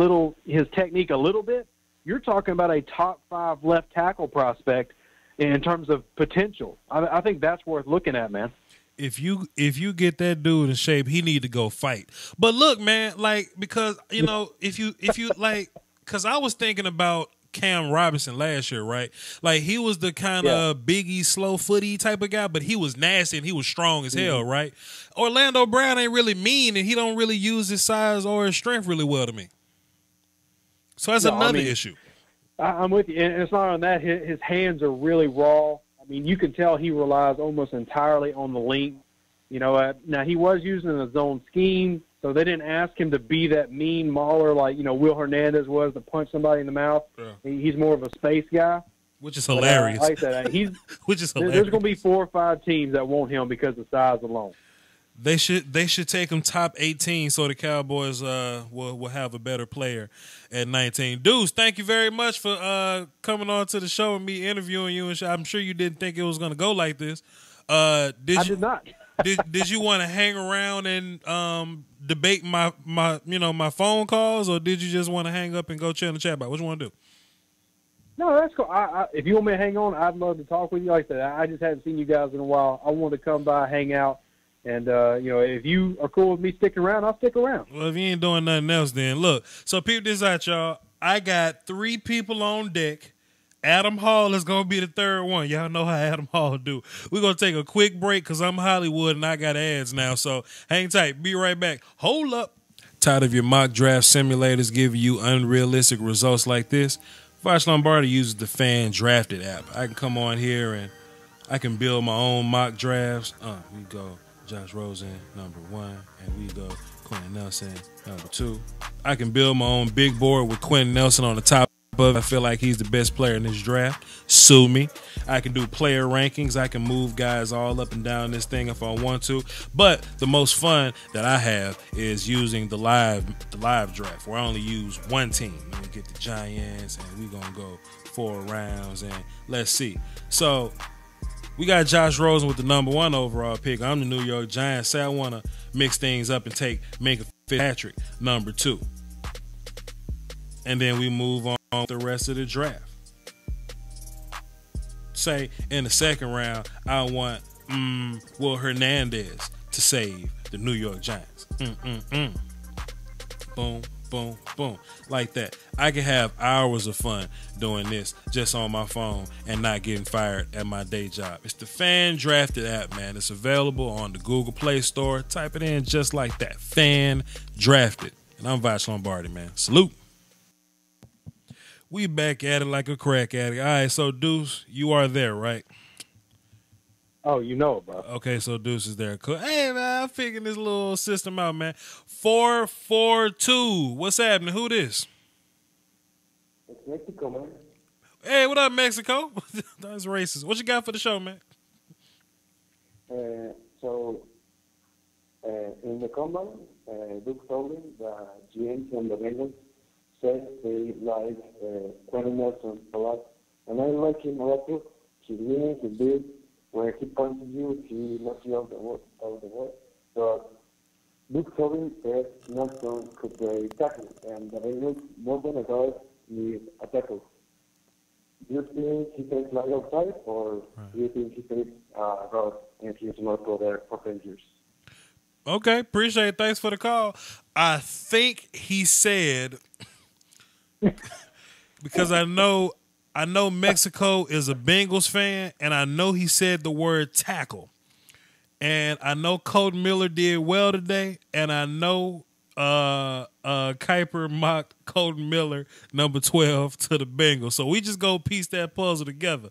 technique a little bit, you're talking about a top 5 left tackle prospect in terms of potential. I think that's worth looking at, man. If you get that dude in shape, he need to go fight. But look, man, like, because, you know, if you like, because I was thinking about Cam Robinson last year, right? Like, he was the kind of biggie, slow footy type of guy, but he was nasty and he was strong as hell, right? Orlando Brown ain't really mean, and he don't really use his size or his strength really well to me. So that's another issue. I'm with you, and it's not on that. His hands are really raw. I mean, you can tell he relies almost entirely on the length. You know, now he was using a zone scheme, so they didn't ask him to be that mean mauler like, you know, Will Hernandez was to punch somebody in the mouth. Yeah. He's more of a space guy. Which is hilarious. Like that. Which is hilarious. There's going to be 4 or 5 teams that want him because of size alone. They should take him top 18 so the Cowboys will have a better player at 19. Deuce, thank you very much for coming on to the show and me interviewing you. And I'm sure you didn't think it was going to go like this. I did not. did you want to hang around and debate my phone calls, or did you just want to hang up and go chill in the chat box? What you want to do? No, that's cool. If you want me to hang on, I'd love to talk with you. Like I said, I just haven't seen you guys in a while. I wanted to come by, hang out. And, you know, if you are cool with me sticking around, I'll stick around. Well, if you ain't doing nothing else, then look. So peep this out, y'all. I got 3 people on deck. Adam Hall is going to be the third one. Y'all know how Adam Hall do. We're going to take a quick break because I'm Hollywood and I got ads now. So hang tight. Be right back. Hold up. Tired of your mock draft simulators giving you unrealistic results like this? Voch Lombardi uses the Fan Drafted app. I can come on here and I can build my own mock drafts. We go Josh Rosen, number 1, and we go Quentin Nelson, number 2. I can build my own big board with Quentin Nelson on the top of it. I feel like he's the best player in this draft. Sue me. I can do player rankings. I can move guys all up and down this thing if I want to. But the most fun that I have is using the live draft, where I only use one team. We get the Giants, and we're going to go 4 rounds, and let's see. So we got Josh Rosen with the number 1 overall pick. I'm the New York Giants. Say I want to mix things up and take Minkah Fitzpatrick, number 2. And then we move on with the rest of the draft. Say in the second round, I want Will Hernandez to save the New York Giants. Boom, boom, boom. Like that. I can have hours of fun doing this just on my phone and not getting fired at my day job. It's the Fan Drafted app, man. It's available on the Google Play Store. Type it in just like that. Fan Drafted. And I'm Voch Lombardi, man. Salute. We back at it like a crack addict. All right, so Deuce, you are there, right? Oh, you know it, bro. Okay, so Deuce is there. Cool. Hey, man, I'm figuring this little system out, man. 442. What's happening? Who this? It's Mexico, man. Hey, what up, Mexico? That's racist. What you got for the show, man? In the combine, Duke Tobin, the GM from the Bengals, said they like Quentin Nelson a lot. And I like him a lot too. He's winning, he's big. Where he punches you, he knocks you out of the way. So Duke Tobin said Nelson could play tackle, and the Bengals more than a guard need a tackle. Do you think he takes line outside, or do you think he takes guard and he's not go there for 10 years? Okay, appreciate it. Thanks for the call. I think he said, because I know Mexico is a Bengals fan, and I know he said the word tackle. And I know Colton Miller did well today, and I know Kuiper mocked Colton Miller, number 12, to the Bengals. So we just go piece that puzzle together.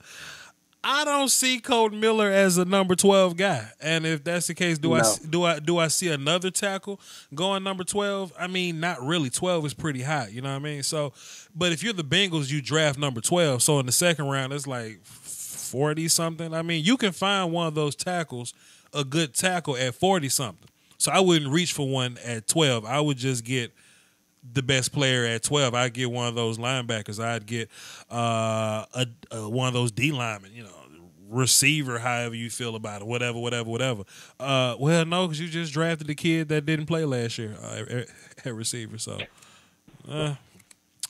I don't see Colton Miller as a number 12 guy, and if that's the case, do I see another tackle going number 12? I mean, not really. 12 is pretty high, you know what I mean? So, but if you're the Bengals, you draft number 12. So in the second round, it's like 40 something. I mean, you can find one of those tackles, a good tackle at 40 something. So I wouldn't reach for one at 12. I would just get the best player at 12. I'd get one of those linebackers. I'd get one of those D linemen, you know, receiver, however you feel about it, whatever. Well, no, because you just drafted the kid that didn't play last year at receiver. So, I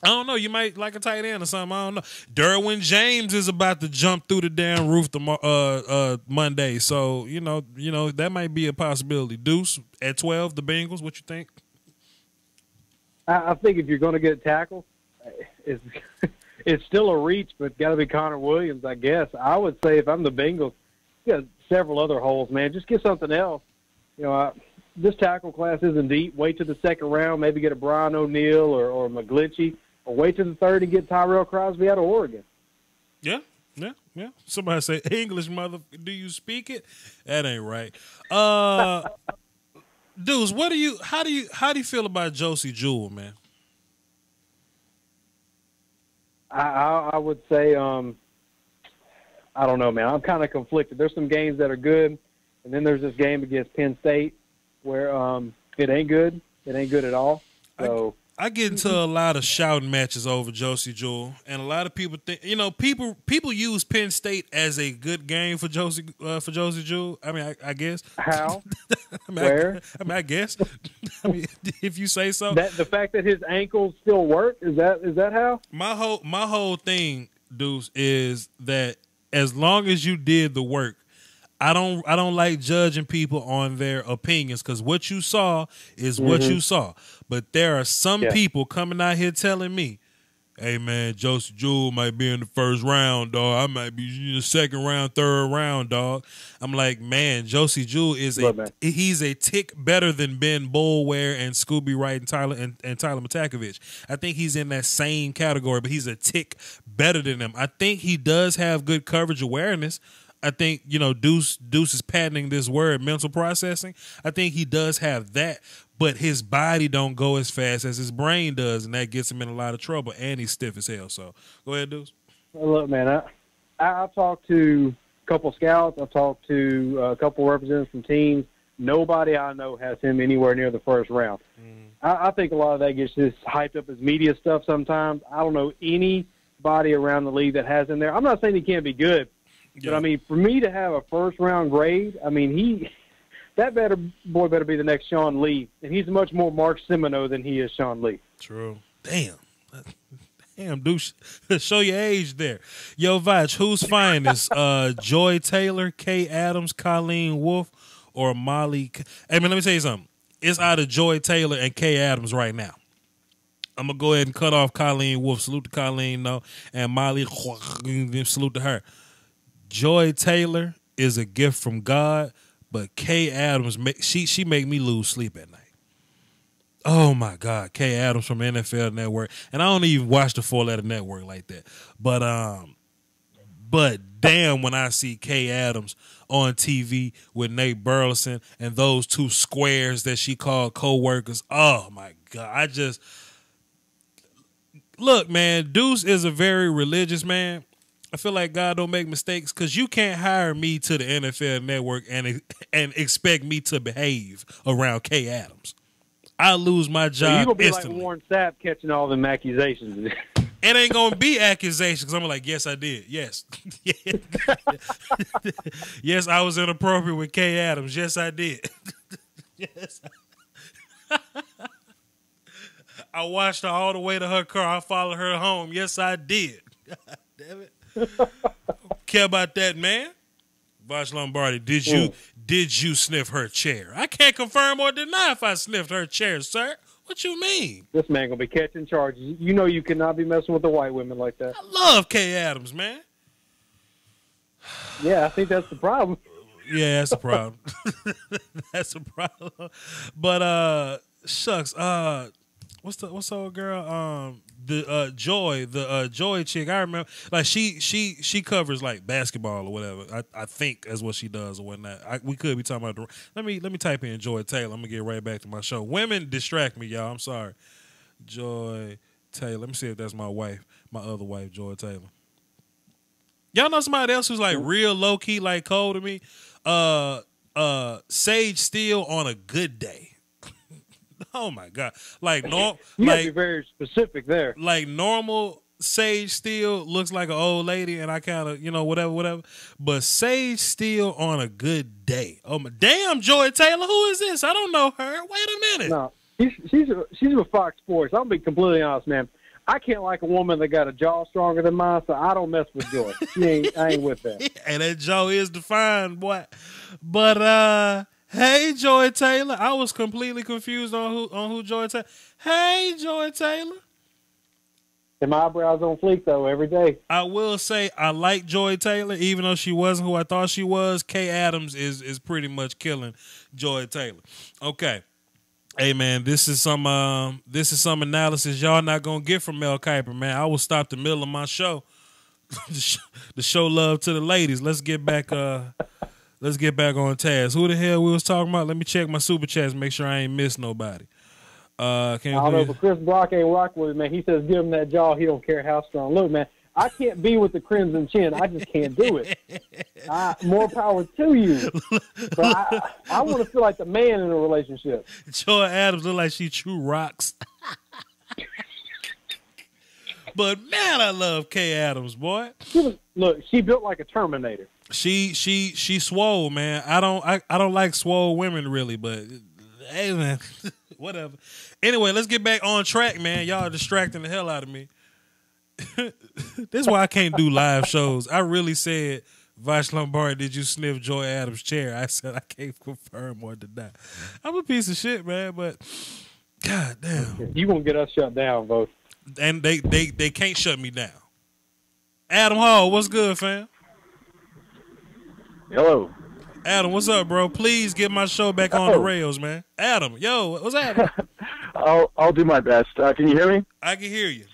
don't know. You might like a tight end or something. I don't know. Derwin James is about to jump through the damn roof Monday. So, you know that might be a possibility. Deuce at 12, the Bengals. What you think? I think if you're going to get a tackle, it's still a reach, but got to be Connor Williams, I guess. I would say if I'm the Bengals, you got several other holes, man. Just get something else. You know, this tackle class isn't deep. Wait to the second round, maybe get a Brian O'Neill or McGlinchey, or wait to the third and get Tyrell Crosby out of Oregon. Yeah. Somebody say, English, mother, do you speak it? That ain't right. Dudes, how do you feel about Josey Jewell, man? I would say, I don't know, man. I'm kind of conflicted. There's some games that are good, and then there's this game against Penn State where it ain't good. It ain't good at all. So I get into a lot of shouting matches over Josey Jewell, and a lot of people think, people use Penn State as a good game for Josey Jewell. I mean, I guess. How? Where? I guess. If you say so. The fact that his ankles still work, is that how? My whole thing, Deuce, is that as long as you did the work, I don't like judging people on their opinions, because what you saw is what you saw. But there are some people coming out here telling me, hey, man, Josey Jewell might be in the first round, dog. I might be in the second round, third round, dog. I'm like, man, Josey Jewell he's a tick better than Ben Boulware and Scooby Wright and Tyler Matakovich. I think he's in that same category, but he's a tick better than them. I think he does have good coverage awareness. I think, Deuce is patenting this word, mental processing. I think he does have that, but his body don't go as fast as his brain does, and that gets him in a lot of trouble, and he's stiff as hell. So, go ahead, Deuce. Well, look, man, I've talked to a couple scouts. I've talked to a couple representatives from teams. Nobody I know has him anywhere near the first round. I think a lot of that gets just hyped up as media stuff sometimes. I don't know anybody around the league that has him there. I'm not saying he can't be good. Yeah. But, I mean, for me to have a first-round grade, I mean, that boy better be the next Sean Lee. And he's much more Mark Semino than he is Sean Lee. True. Damn, dude, show your age there. Yo, Vach, who's finest? Joy Taylor, Kay Adams, Colleen Wolfe, or Molly? Hey, man, let me tell you something. It's either Joy Taylor and Kay Adams right now. I'm going to go ahead and cut off Colleen Wolfe. Salute to Colleen, no. And Molly, salute to her. Joy Taylor is a gift from God, but Kay Adams, she make me lose sleep at night. Oh, my God. Kay Adams from NFL Network. And I don't even watch the four-letter network like that. But damn, when I see Kay Adams on TV with Nate Burleson and those two squares that she called co-workers, oh, my God. Look, man, Deuce is a very religious man. I feel like God don't make mistakes, because you can't hire me to the NFL Network and expect me to behave around Kay Adams. I lose my job so you gonna be instantly. Like Warren Sapp catching all them accusations. It ain't gonna be accusations, because I'm like, yes, I did. Yes. Yes, I was inappropriate with Kay Adams. Yes, I did. Yes. I watched her all the way to her car. I followed her home. Yes, I did. God damn it. Care about that, man. Vosh Lombardi, did you sniff her chair? I can't confirm or deny if I sniffed her chair, sir. What you mean? This man gonna be catching charges. You know you cannot be messing with the white women like that. I love Kay Adams, man. Yeah, I think that's the problem. Yeah, that's the problem. That's the problem. But Shucks. What's the old girl? The Joy chick. I remember, like she covers like basketball or whatever. I think that's what she does or whatnot. We could be talking about. Let me type in Joy Taylor. I'm gonna get right back to my show. Women distract me, y'all. I'm sorry. Joy Taylor. Let me see if that's my wife, my other wife, Joy Taylor. Y'all know somebody else who's like real low key, like cold to me? Sage Steele on a good day. Oh my God! Like no, you like gotta be very specific there. Like normal Sage Steele looks like an old lady, and I kind of whatever. But Sage Steele on a good day. Oh my damn, Joy Taylor, who is this? I don't know her. Wait a minute. No, she's with Fox Sports. I'll be completely honest, man. I can't like a woman that got a jaw stronger than mine, so I don't mess with Joy. I ain't with that. And that jaw is defined, boy. But hey, Joy Taylor. I was completely confused on who Joy Taylor. Hey, Joy Taylor. And my eyebrows on fleek though every day. I will say I like Joy Taylor, even though she wasn't who I thought she was. Kay Adams is pretty much killing Joy Taylor. Okay. Hey man, this is some analysis y'all not gonna get from Mel Kiper, man. I will stop the middle of my show. The show love to the ladies. Let's get back on task. Who the hell we was talking about? Let me check my super chats, make sure I ain't missed nobody. I don't know, but Chris Brock ain't rocking with it, man. He says give him that jaw. He don't care how strong. Look, man, I can't be with the Crimson Chin. I just can't do it. More power to you. But I want to feel like the man in a relationship. Joy Adams look like she true rocks. But man, I love Kay Adams, boy. She built like a Terminator. She swole, man. I don't like swole women really, but hey man, whatever. Anyway, let's get back on track, man. Y'all are distracting the hell out of me. This is why I can't do live shows. I really said, Vash Lombardi, did you sniff Joy Adams' chair? I said I can't confirm or deny. I'm a piece of shit, man, but god damn. You gonna get us shut down, both. And they can't shut me down. Adam Hall, what's good, fam? Hello. Adam, what's up, bro? Please get my show back on the rails, man. Adam, yo, what's happening? I'll do my best. Can you hear me? I can hear you.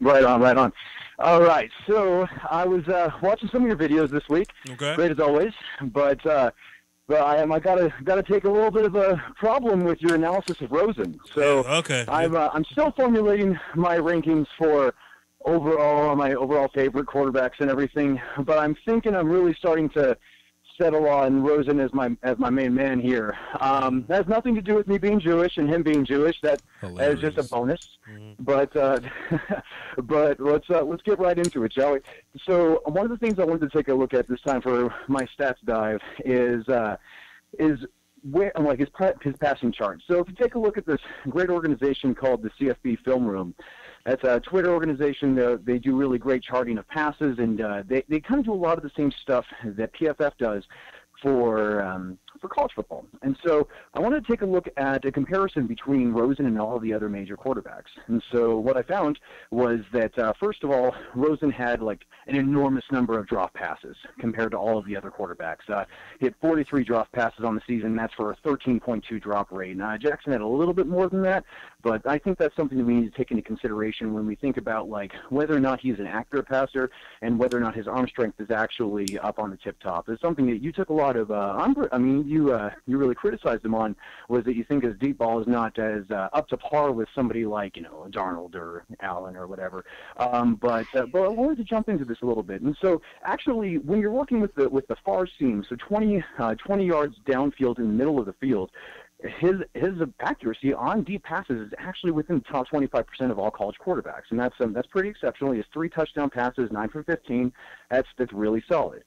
Right on. All right. So I was watching some of your videos this week. Okay. Great as always. But I gotta take a little bit of a problem with your analysis of Rosen. So okay. I'm still formulating my rankings for my overall favorite quarterbacks and everything. But I'm thinking I'm really starting to settle on Rosen as my main man here. That has nothing to do with me being Jewish and him being Jewish. That is just a bonus. Mm-hmm. But let's get right into it, shall we? So one of the things I wanted to take a look at this time for my stats dive is where like his passing chart. So if you take a look at this great organization called the CFB Film Room. That's a Twitter organization. They do really great charting of passes, and they kind of do a lot of the same stuff that PFF does for college football. And so I wanted to take a look at a comparison between Rosen and all of the other major quarterbacks. And so what I found was that, first of all, Rosen had like an enormous number of drop passes compared to all of the other quarterbacks. He had 43 drop passes on the season. That's for a 13.2 drop rate. Now, Jackson had a little bit more than that, but I think that's something that we need to take into consideration when we think about like whether or not he's an accurate passer and whether or not his arm strength is actually up on the tip top. It's something that you took a lot of, you really criticized him on, was that you think his deep ball is not as up to par with somebody like, Darnold or Allen or whatever. But I wanted to jump into this a little bit. And so actually when you're working with the far seam, so 20 yards downfield in the middle of the field, his accuracy on deep passes is actually within the top 25% of all college quarterbacks, and that's pretty exceptional. He has 3 touchdown passes, 9 for 15. That's really solid.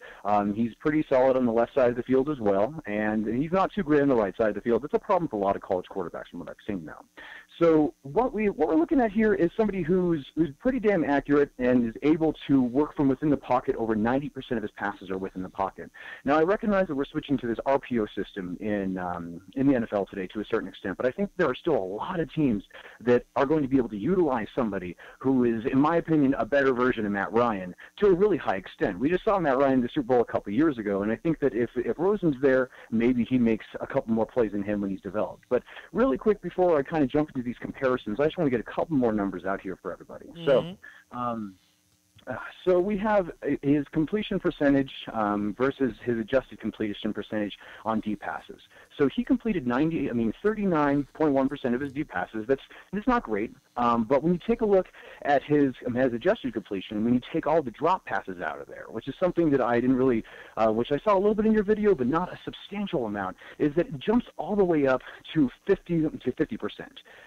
He's pretty solid on the left side of the field as well, and he's not too great on the right side of the field. That's a problem for a lot of college quarterbacks from what I've seen now. So what we're looking at here is somebody who's pretty damn accurate and is able to work from within the pocket. Over 90% of his passes are within the pocket. Now I recognize that we're switching to this RPO system in the NFL NFL today to a certain extent, but I think there are still a lot of teams that are going to be able to utilize somebody who is, in my opinion, a better version of Matt Ryan to a really high extent. We just saw Matt Ryan in the Super Bowl a couple of years ago, and I think that if Rosen's there, maybe he makes a couple more plays than him when he's developed. But really quick, before I kind of jump into these comparisons, I just want to get a couple more numbers out here for everybody. So we have his completion percentage versus his adjusted completion percentage on deep passes. So he completed 39.1% of his deep passes. That's not great. But when you take a look at his adjusted completion, when you take all the drop passes out of there, which is something that I didn't really, which I saw a little bit in your video, but not a substantial amount, is that it jumps all the way up to 50%.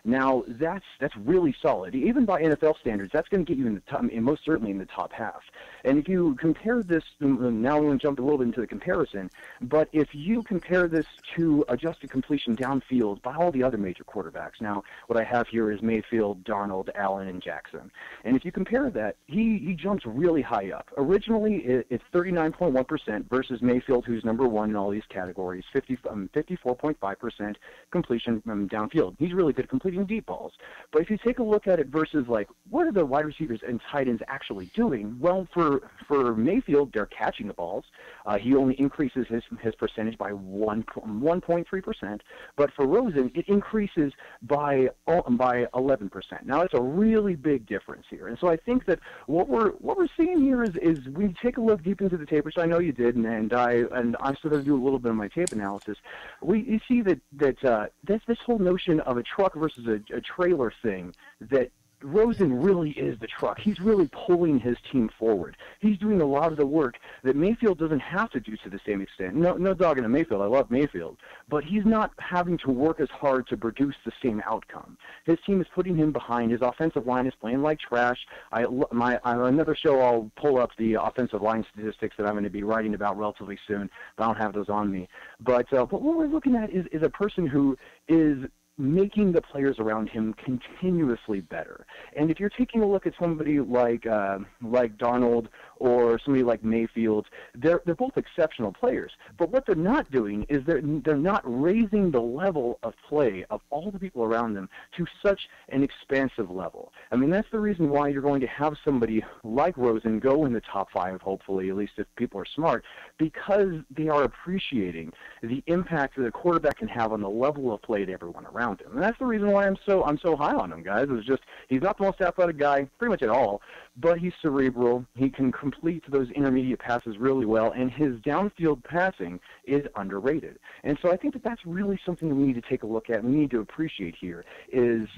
Now that's really solid. Even by NFL standards, that's going to get you in the top, most certainly in the top half. And if you compare this, now we want to jump a little bit into the comparison, but if you compare this to adjusted completion downfield by all the other major quarterbacks, now what I have here is Mayfield, Darnold, Allen, and Jackson. And if you compare that, he jumps really high up. Originally, it's 39.1% versus Mayfield, who's number one in all these categories, 54.5% completion downfield. He's really good at completing deep balls. But if you take a look at it versus, like, what are the wide receivers and tight ends actually doing? Well, for Mayfield, they're catching the balls. He only increases his percentage by 1.3%. But for Rosen, it increases by 11%. Now, it's a really big difference here. And so I think that what we're seeing here is we take a look deep into the tape, which I know you did, and I'm still going to do a little bit of my tape analysis. You see that this whole notion of a truck versus a trailer thing, that Rosen really is the truck. He's really pulling his team forward. He's doing a lot of the work that Mayfield doesn't have to do to the same extent. No dog in a Mayfield. I love Mayfield. But he's not having to work as hard to produce the same outcome. His team is putting him behind. His offensive line is playing like trash. Another show, I'll pull up the offensive line statistics that I'm going to be writing about relatively soon, but I don't have those on me. But what we're looking at is a person who is making the players around him continuously better. And if you're taking a look at somebody like Darnold or somebody like Mayfield, they're both exceptional players. But what they're not doing is they're not raising the level of play of all the people around them to such an expansive level. I mean, that's the reason why you're going to have somebody like Rosen go in the top 5, hopefully, at least if people are smart, because they are appreciating the impact that a quarterback can have on the level of play to everyone around him. And that's the reason why I'm so high on him, guys. It's just he's not the most athletic guy, pretty much at all, but he's cerebral. He can complete those intermediate passes really well, and his downfield passing is underrated. And so I think that's really something that we need to take a look at and we need to appreciate here is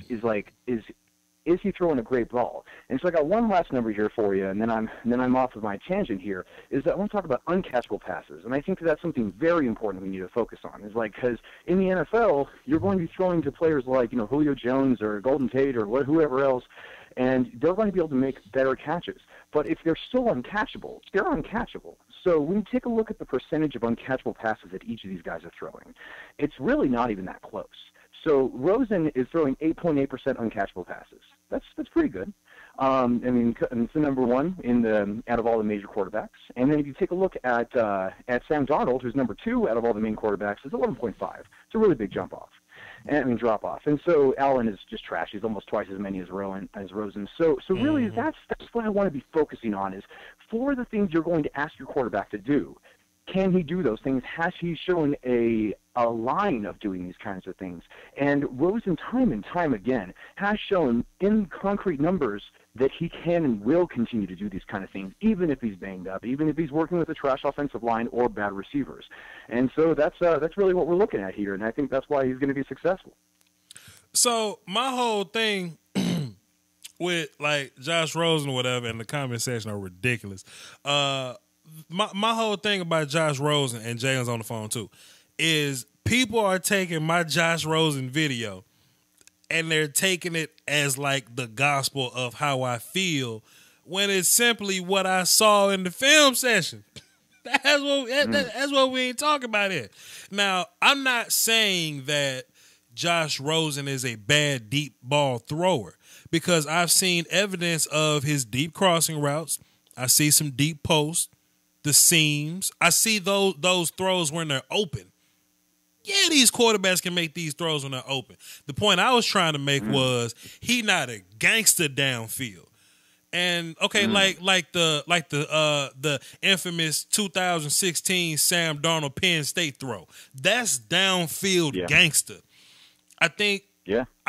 he throwing a great ball? And so I got one last number here for you, and then I'm off of my tangent here, is that I want to talk about uncatchable passes. And I think that's something very important we need to focus on. Is like, because in the NFL, you're going to be throwing to players like, Julio Jones or Golden Tate or whoever else, and they're going to be able to make better catches. But if they're still uncatchable, they're uncatchable. So when you take a look at the percentage of uncatchable passes that each of these guys are throwing, it's really not even that close. So Rosen is throwing 8.8% uncatchable passes. That's pretty good. It's the number one out of all the major quarterbacks. And then if you take a look at Sam Darnold, who's number 2 out of all the main quarterbacks, it's 11.5. It's a really big drop off. And so Allen is just trash. He's almost twice as many as Rosen. So really, that's what I want to be focusing on, is for the things you're going to ask your quarterback to do. Can he do those things? Has he shown a line of doing these kinds of things? And Rosen, time and time again, has shown in concrete numbers that he can and will continue to do these kind of things, even if he's banged up, even if he's working with a trash offensive line or bad receivers. And so that's really what we're looking at here, and I think that's why he's going to be successful. So my whole thing with like Josh Rosen or whatever in the comment section are ridiculous. My whole thing about Josh Rosen, and Jalen's on the phone too, is people are taking my Josh Rosen video and they're taking it as like the gospel of how I feel, when it's simply what I saw in the film session. That's what we ain't talking about here. Now, I'm not saying that Josh Rosen is a bad deep ball thrower, because I've seen evidence of his deep crossing routes. I see some deep posts, the seams. I see those throws when they're open. Yeah, these quarterbacks can make these throws when they're open. The point I was trying to make was he not a gangster downfield. And okay, like the infamous 2016 Sam Darnold Penn State throw. That's downfield gangster. I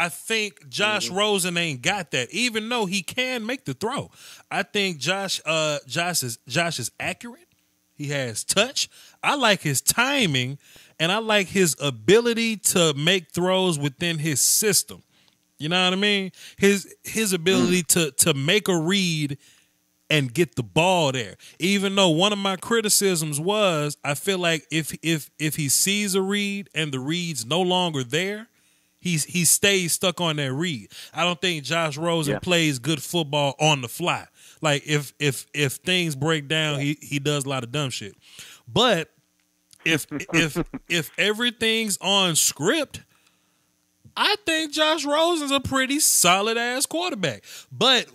think Josh Rosen ain't got that, even though he can make the throw. I think Josh is accurate. He has touch. I like his timing, and I like his ability to make throws within his system. You know what I mean? His ability to make a read and get the ball there. Even though one of my criticisms was, I feel like if he sees a read and the read's no longer there, he stays stuck on that read. I don't think Josh Rosen plays good football on the fly. Like if things break down, he does a lot of dumb shit. But if everything's on script, I think Josh Rosen's a pretty solid ass quarterback. But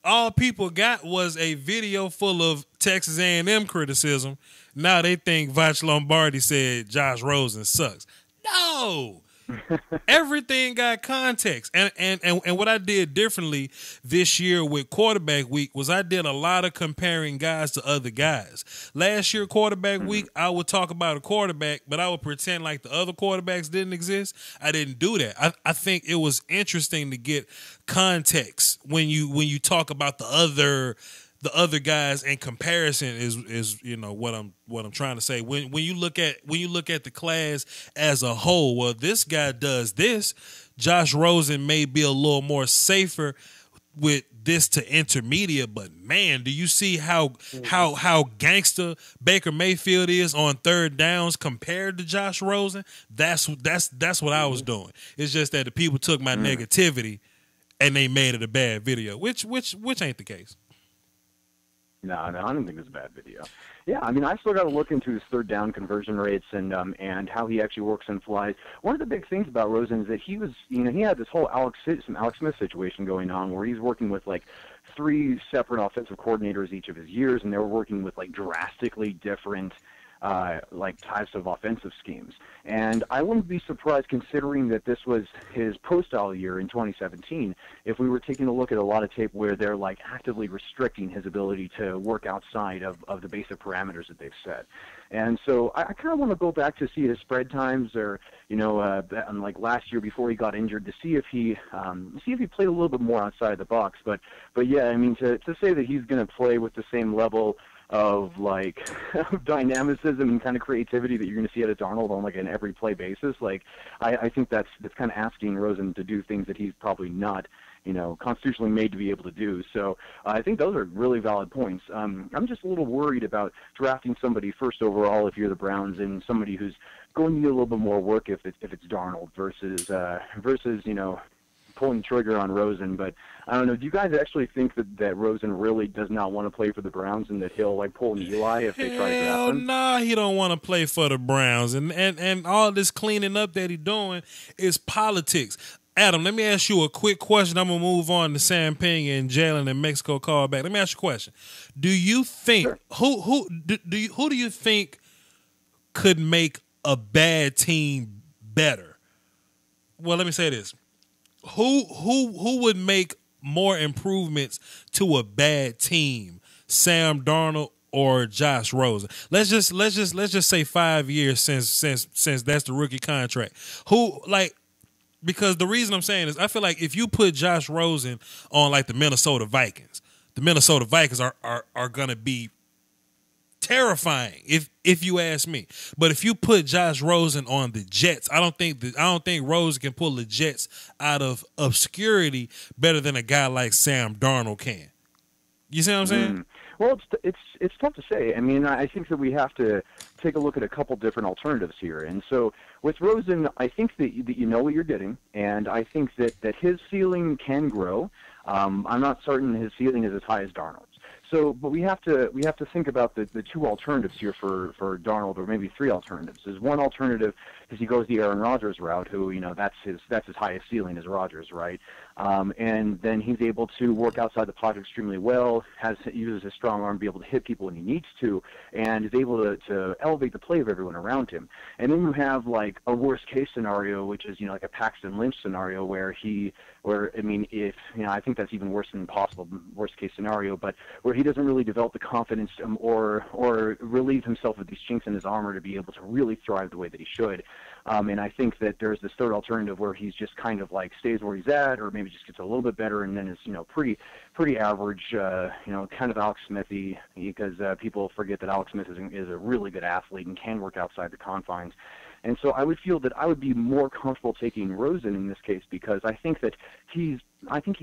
all people got was a video full of Texas A&M criticism. Now they think Vach Lombardi said Josh Rosen sucks. No. Everything got context. And what I did differently this year with quarterback week was I did a lot of comparing guys to other guys. Last year, quarterback week, I would talk about a quarterback, but I would pretend like the other quarterbacks didn't exist. I didn't do that. I think it was interesting to get context when you talk about the other guys in comparison is you know what I'm trying to say. When you look at the class as a whole, well, this guy does this. Josh Rosen may be a little more safer with this to intermediate, but man, do you see how gangster Baker Mayfield is on third downs compared to Josh Rosen? That's what I was doing. It's just that the people took my negativity and they made it a bad video, which ain't the case. No, I don't think it's a bad video. Yeah, I mean, I still got to look into his third down conversion rates and how he actually works and flies. One of the big things about Rosen is that he had this whole Alex Smith situation going on where he's working with like 3 separate offensive coordinators each of his years, and they were working with like drastically different like types of offensive schemes. And I wouldn't be surprised, considering that this was his pro-style year in 2017, if we were taking a look at a lot of tape where they're like actively restricting his ability to work outside of the basic parameters that they've set. And so I kind of want to go back to see his spread times, or like last year before he got injured, to see if he played a little bit more outside the box. But yeah, I mean, to say that he's going to play with the same level of like dynamicism and kind of creativity that you're going to see out of Darnold on like an every play basis, like I think that's kind of asking Rosen to do things that he's probably not, constitutionally made to be able to do. So I think those are really valid points. I'm just a little worried about drafting somebody first overall if you're the Browns, and somebody who's going to need a little bit more work if it's Darnold versus pulling the trigger on Rosen. But I don't know, do you guys actually think that Rosen really does not want to play for the Browns, and that he'll like pull an Eli if they try to draft him? Nah, he don't want to play for the Browns, and all this cleaning up that he's doing is politics. Adam, let me ask you a quick question. I'm gonna move on to Sam Ping and Jalen and Mexico call back. Let me ask you a question. Do you think who do you think could make a bad team better? Well, let me say this. Who would make more improvements to a bad team, Sam Darnold or Josh Rosen? Let's just say 5 years since that's the rookie contract. Because the reason I'm saying is I feel like if you put Josh Rosen on like the Minnesota Vikings are gonna be terrifying if you ask me. But if you put Josh Rosen on the Jets, I don't think Rosen can pull the Jets out of obscurity better than a guy like Sam Darnold can. You see what I'm saying? Well, it's tough to say. I mean, I think that we have to take a look at a couple different alternatives here. And so with Rosen, I think that you know what you're getting, and I think that his ceiling can grow. I'm not certain his ceiling is as high as Darnold's. So, but we have to think about the 2 alternatives here for Darnold, or maybe 3 alternatives. Is one alternative is he goes the Aaron Rodgers route, who that's his highest ceiling is Rodgers, right? And then he's able to work outside the pocket extremely well, uses his strong arm to be able to hit people when he needs to, and is able to elevate the play of everyone around him. And then you have like a worst case scenario, which is, like a Paxton Lynch scenario I think that's even worse than possible worst case scenario, but where he doesn't really develop the confidence or relieve himself of these chinks in his armor to be able to really thrive the way that he should. And I think that there's this third alternative where he's just kind of like stays where he's at, or maybe just gets a little bit better, and then is pretty average, kind of Alex Smithy, because people forget that Alex Smith is a really good athlete and can work outside the confines. And so I would feel that I would be more comfortable taking Rosen in this case, because I think he's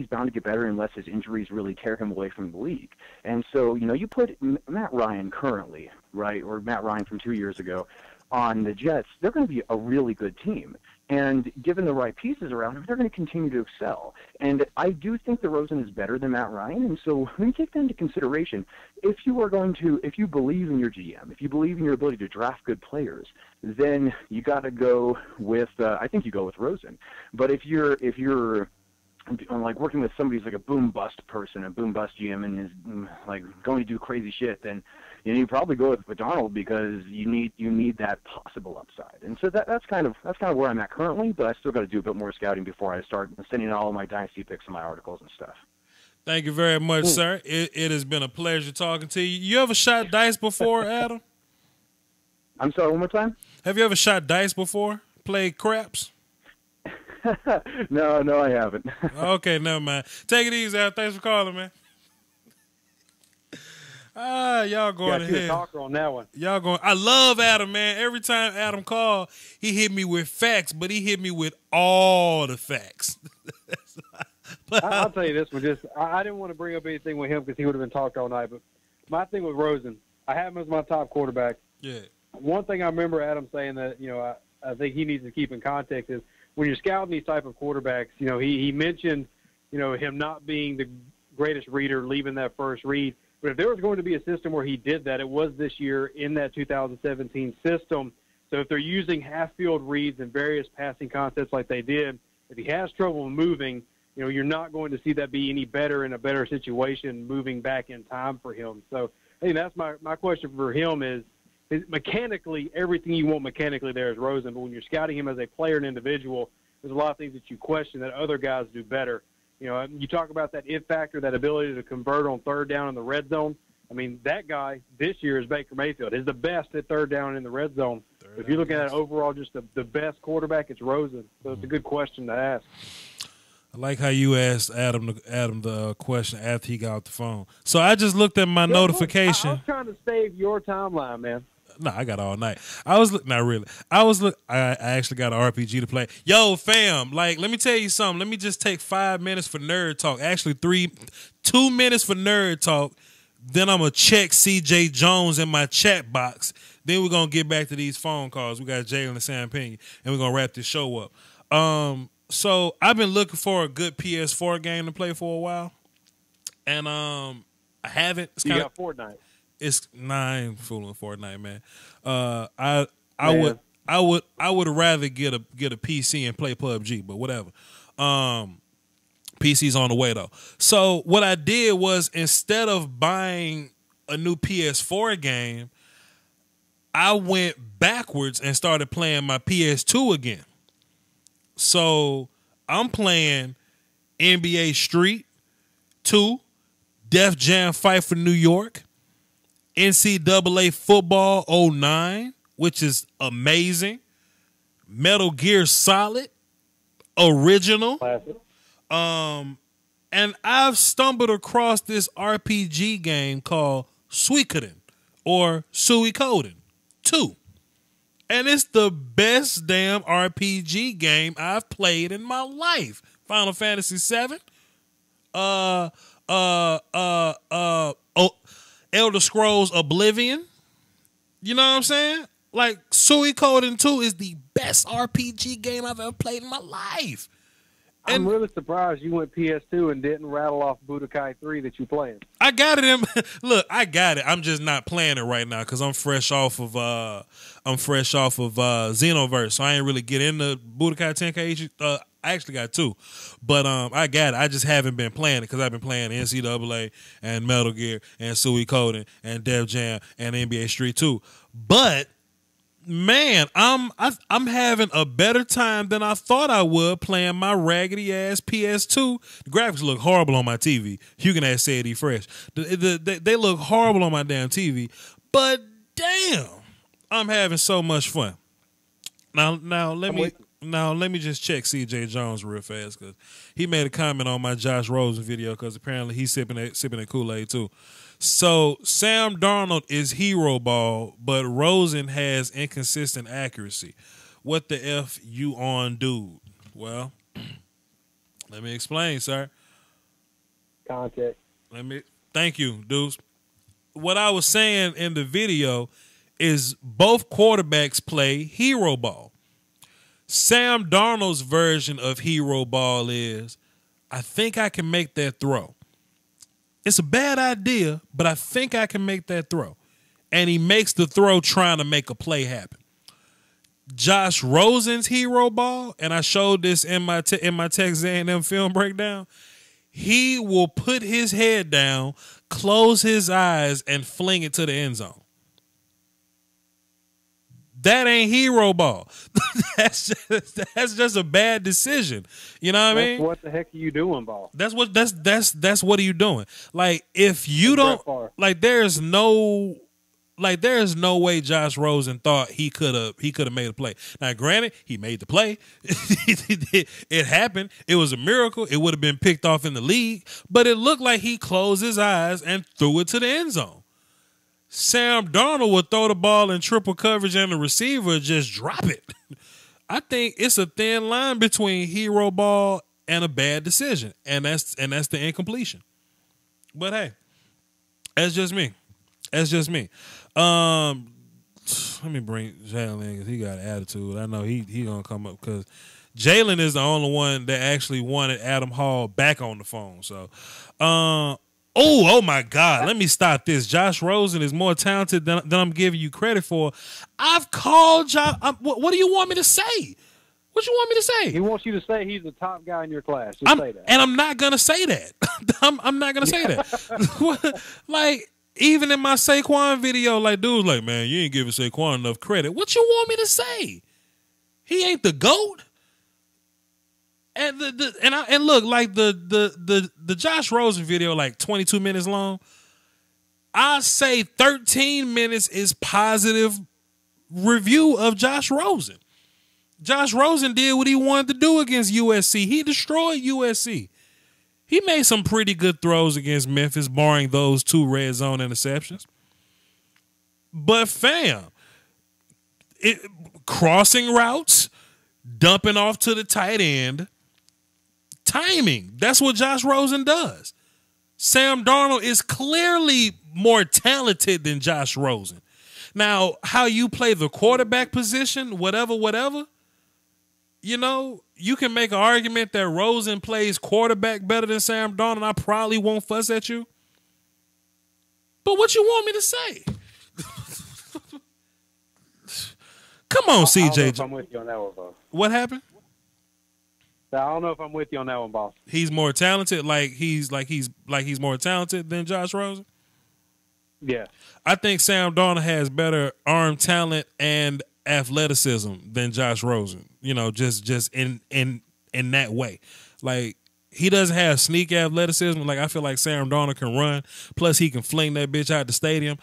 bound to get better unless his injuries really tear him away from the league. And so, you put Matt Ryan currently, right, or Matt Ryan from 2 years ago, on the Jets, they're going to be a really good team. And given the right pieces around him, they're going to continue to excel. And I do think that Rosen is better than Matt Ryan. And so when you take that into consideration, if you believe in your GM, if you believe in your ability to draft good players, then you got to go with, I think you go with Rosen. But if you're like working with somebody who's like a boom bust person, a boom bust GM, and is like going to do crazy shit, then you probably go with Darnold, because you need that possible upside. And so that's kind of where I'm at currently, but I still got to do a bit more scouting before I start sending out all of my dynasty picks and my articles and stuff. Thank you very much, sir. It has been a pleasure talking to you. You ever shot dice before, Adam? I'm sorry, one more time? Have you ever shot dice before? Played craps? No, I haven't. Okay, never mind. Take it easy, Adam. Thanks for calling, man. Y'all going to hell. Talker on that one. Y'all going. I love Adam, man. Every time Adam called, he hit me with facts, but he hit me with all the facts. I'll tell you this one. I didn't want to bring up anything with him because he would have been talked all night. But my thing with Rosen, I have him as my top quarterback. Yeah. One thing I remember Adam saying that I think he needs to keep in context is when you're scouting these type of quarterbacks. He mentioned him not being the greatest reader, leaving that first read. But if there was going to be a system where he did that, it was this year in that 2017 system. So if they're using half-field reads and various passing concepts like they did, if he has trouble moving, you're not going to see that be any better in a better situation moving back in time for him. So I think that's my question for him is mechanically, everything you want mechanically there is Rosen. But when you're scouting him as a player and individual, there's a lot of things that you question that other guys do better. You talk about that it factor, that ability to convert on third down in the red zone. I mean, that guy this year is Baker Mayfield. He's the best at third down in the red zone. If you're looking at overall just the best quarterback, it's Rosen. So it's a good question to ask. I like how you asked Adam the question after he got off the phone. So I just looked at my notification. I was trying to save your timeline, man. No, I got all night. Not really. I actually got an RPG to play. Yo, fam, let me tell you something. Let me just take 5 minutes for nerd talk. Actually, 2 minutes for nerd talk. Then I'm going to check CJ Jones in my chat box. Then we're going to get back to these phone calls. We got Jalen and Sam Pena, and we're going to wrap this show up. So I've been looking for a good PS4 game to play for a while. And I haven't. You got Fortnite. I ain't fooling with Fortnite, man. I would rather get a PC and play PUBG, but whatever. PC's on the way though. So what I did was instead of buying a new PS4 game, I went backwards and started playing my PS2 again. So I'm playing NBA Street 2, Def Jam Fight for New York, NCAA Football 09, which is amazing. Metal Gear Solid Original. Classic. And I've stumbled across this RPG game called Suikoden or Suikoden 2. And it's the best damn RPG game I've played in my life. Final Fantasy VII. Elder Scrolls Oblivion. You know what I'm saying? Suikoden 2 is the best RPG game I've ever played in my life. I'm really surprised you went PS2 and didn't rattle off Budokai 3 that you played. I got it. Look, I got it. I'm just not playing it right now because I'm fresh off of Xenoverse, so I ain't really get into Budokai Tenkaichi. I actually got 2, but I got it. I just haven't been playing it because I've been playing NCAA and Metal Gear and Suikoden and Def Jam and NBA Street 2. But man, I'm having a better time than I thought I would playing my raggedy ass PS2. The graphics look horrible on my TV. You can ask Sadie Fresh. They look horrible on my damn TV. But damn, I'm having so much fun. Now let me just check CJ Jones real fast because he made a comment on my Josh Rosen video because apparently he's sipping that Kool-Aid too. So Sam Darnold is hero ball, but Rosen has inconsistent accuracy. What the F you on, dude? Well, let me explain, sir. Context. Thank you, dudes. What I was saying in the video is both quarterbacks play hero ball. Sam Darnold's version of hero ball is, I think I can make that throw. It's a bad idea, but I think I can make that throw. And he makes the throw trying to make a play happen. Josh Rosen's hero ball, and I showed this in my Texas A&M film breakdown, he will put his head down, close his eyes, and fling it to the end zone. That ain't hero ball. That's just a bad decision. You know what I mean? What the heck are you doing, ball? That's what are you doing? Like if you don't like there's no way Josh Rosen thought he could have made a play. Now granted, he made the play. It happened. It was a miracle. It would have been picked off in the league, but it looked like he closed his eyes and threw it to the end zone. Sam Darnold would throw the ball in triple coverage and the receiver would just drop it. I think it's a thin line between hero ball and a bad decision, and that's the incompletion. But hey, that's just me. Let me bring Jalen in because he got an attitude. I know he gonna come up because Jalen is the only one that actually wanted Adam Hall back on the phone. So, oh my God! Let me stop this. Josh Rosen is more talented than I'm giving you credit for. I've called Josh. What do you want me to say? What you want me to say? He wants you to say he's the top guy in your class. Just say that. And I'm not gonna say that. I'm not gonna say that. Like even in my Saquon video, like dude's like, man, you ain't giving Saquon enough credit. What you want me to say? He ain't the GOAT. And look, like the Josh Rosen video, like 22 minutes long. I say 13 minutes is positive review of Josh Rosen. Josh Rosen did what he wanted to do against USC. He destroyed USC. He made some pretty good throws against Memphis, barring those 2 red zone interceptions. But fam, crossing routes, dumping off to the tight end, timing. That's what Josh Rosen does. Sam Darnold is clearly more talented than Josh Rosen. Now, how you play the quarterback position, whatever, you know, you can make an argument that Rosen plays quarterback better than Sam Darnold. I probably won't fuss at you. But what you want me to say? Come on, CJ. I don't know if I'm with you on that one, boss. What happened? I don't know if I'm with you on that one, boss. He's more talented. He's more talented than Josh Rosen. Yeah, I think Sam Darnold has better arm talent and athleticism than Josh Rosen. You know, just in that way. Like he doesn't have sneak athleticism. Like I feel like Sam Darnold can run. Plus he can fling that bitch out the stadium.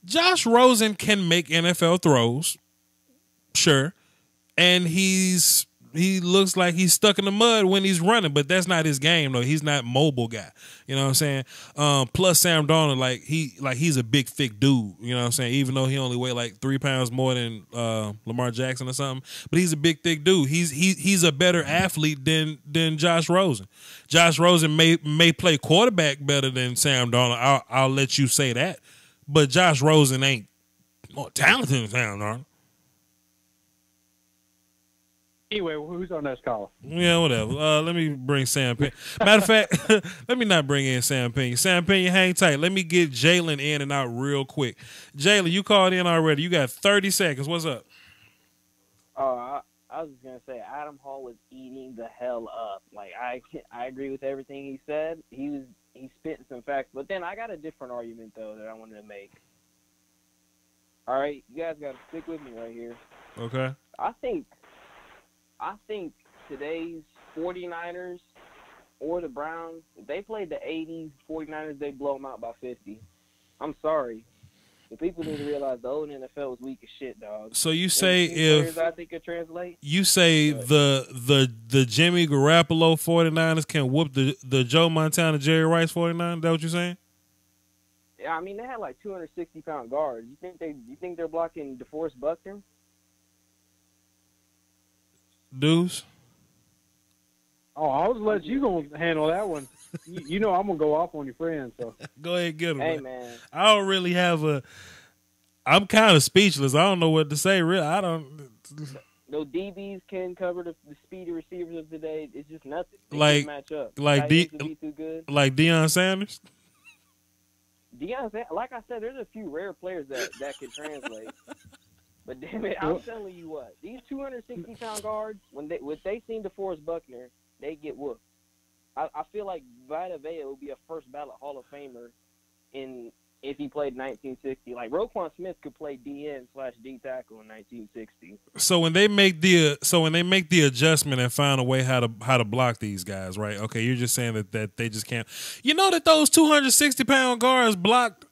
Josh Rosen can make NFL throws, sure, and he looks like he's stuck in the mud when he's running, but that's not his game though. He's not mobile guy. You know what I'm saying? Plus Sam Darnold, he's a big thick dude. You know what I'm saying? Even though he only weighed like 3 pounds more than Lamar Jackson or something, but he's a big thick dude. He's a better athlete than Josh Rosen. Josh Rosen may play quarterback better than Sam Darnold. I'll let you say that, but Josh Rosen ain't more talented than Sam Darnold. Anyway, who's our next caller? Yeah, whatever. Let me bring Sam Payne. Matter of fact, let me not bring in Sam Payne. Sam Payne, hang tight. Let me get Jalen in and out real quick. Jalen, you called in already. You got 30 seconds. What's up? I was just gonna say Adam Hall was eating the hell up. Like I agree with everything he said. He's spitting some facts, but then I got a different argument though that I wanted to make. All right, you guys got to stick with me right here. Okay. I think today's 49ers or the Browns, if they played the 80s 49ers, they'd blow them out by 50. I'm sorry. The people need to realize the old NFL was weak as shit, dog. So you say if I think it translate. You say the Jimmy Garoppolo 49ers can whoop the Joe Montana Jerry Rice 49ers? Is that what you're saying? Yeah, I mean they had like 260-pound guards. You think they're blocking DeForest Buckner? Deuce? Oh, I was let you go handle that one. You know I'm gonna go off on your friend, so Go ahead and get him. Hey man, I don't really have I'm kind of speechless. I don't know what to say. Really, I don't. no DBs can cover the speedy receivers of today. It's just nothing. They Like- can't match up. like Tight D- ends would be too good. Like Deion Sanders. Like I said, there's a few rare players that can translate. But damn it, I'm telling you what, these 260-pound guards, when they seen DeForest Buckner, they get whooped. I feel like Vita Vea will be a first ballot Hall of Famer if he played 1960. Like Roquan Smith could play DN/D tackle in 1960. So when they make the adjustment and find a way how to block these guys, right? Okay, you're just saying that they just can't. You know that those 260-pound guards blocked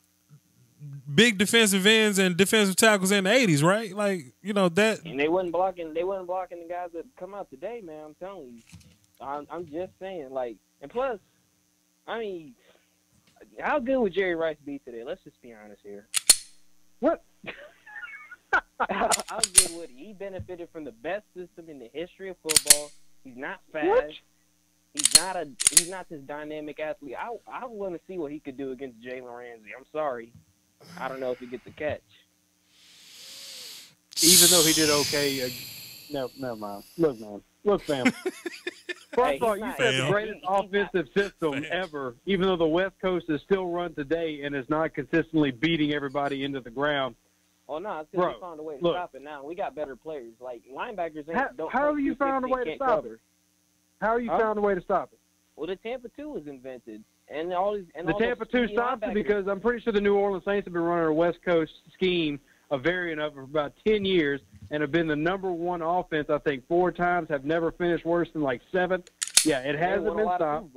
big defensive ends and defensive tackles in the 80s, right? Like, you know that. And they wasn't blocking the guys that come out today, man. I'm telling you. I'm just saying, like, and plus, I mean, how good would Jerry Rice be today? Let's just be honest here. what? How good would he? He benefited from the best system in the history of football. He's not fast. What? He's not this dynamic athlete. I want to see what he could do against Jalen Ramsey. I'm sorry. I don't know if he gets a catch. Even though he did okay, never mind. Look, fam. First of all, you said the greatest offensive system ever, even though the West Coast is still run today and is not consistently beating everybody into the ground. Oh, no, it's because we found a way to stop it now. We got better players. Like, linebackers don't how have you found a way to stop it? How are you found a way to stop it? Well, the Tampa 2 was invented. And the Tampa 2 stopped it because I'm pretty sure the New Orleans Saints have been running a West Coast scheme, a variant of it, for about 10 years, and have been the number one offense, I think, 4 times, have never finished worse than like 7th. Yeah, it hasn't been stopped.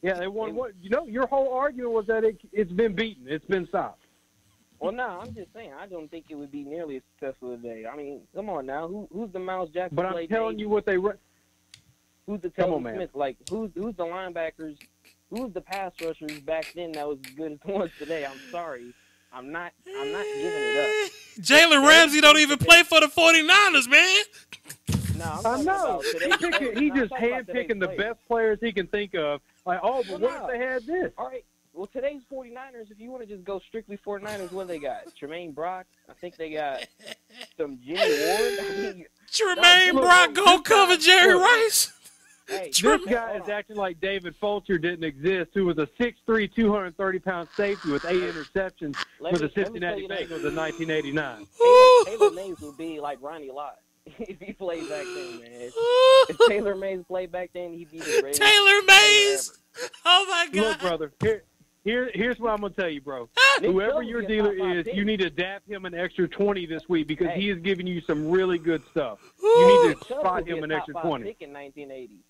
Yeah, they won. You know, your whole argument was that it's been beaten. It's been stopped. Well, no, I'm just saying. I don't think it would be nearly as successful today. I mean, come on now. Who's the Miles Jackson? But I'm telling you what they run. Who's the Taylor Smith? Like, who's the linebackers? Who's the pass rushers back then that was as good as the ones today? I'm sorry. I'm not giving it up. Jalen Ramsey don't even play for the 49ers, man. No, I know. He just handpicking the best players he can think of. Like, what if they had this? All right. Well, today's 49ers, if you want to just go strictly 49ers, what do they got? Tremaine Brock. I think they got some Jimmy Ward. Tremaine Brock go cover Jerry Rice. Hey, this guy is acting like David Fulcher didn't exist, who was a 6'3", 230-pound safety with 8 interceptions for the Cincinnati Bengals in 1989. Taylor Mays would be like Ronnie Lott if he played back then, man. If Taylor Mays played back then, he'd be the greatest. Taylor Mays! Oh, my God. Look, brother, here's what I'm going to tell you, bro. Whoever your dealer is, you need to dap him an extra 20 this week because he is giving you some really good stuff. You need to spot him an extra 20. Pick in 1980.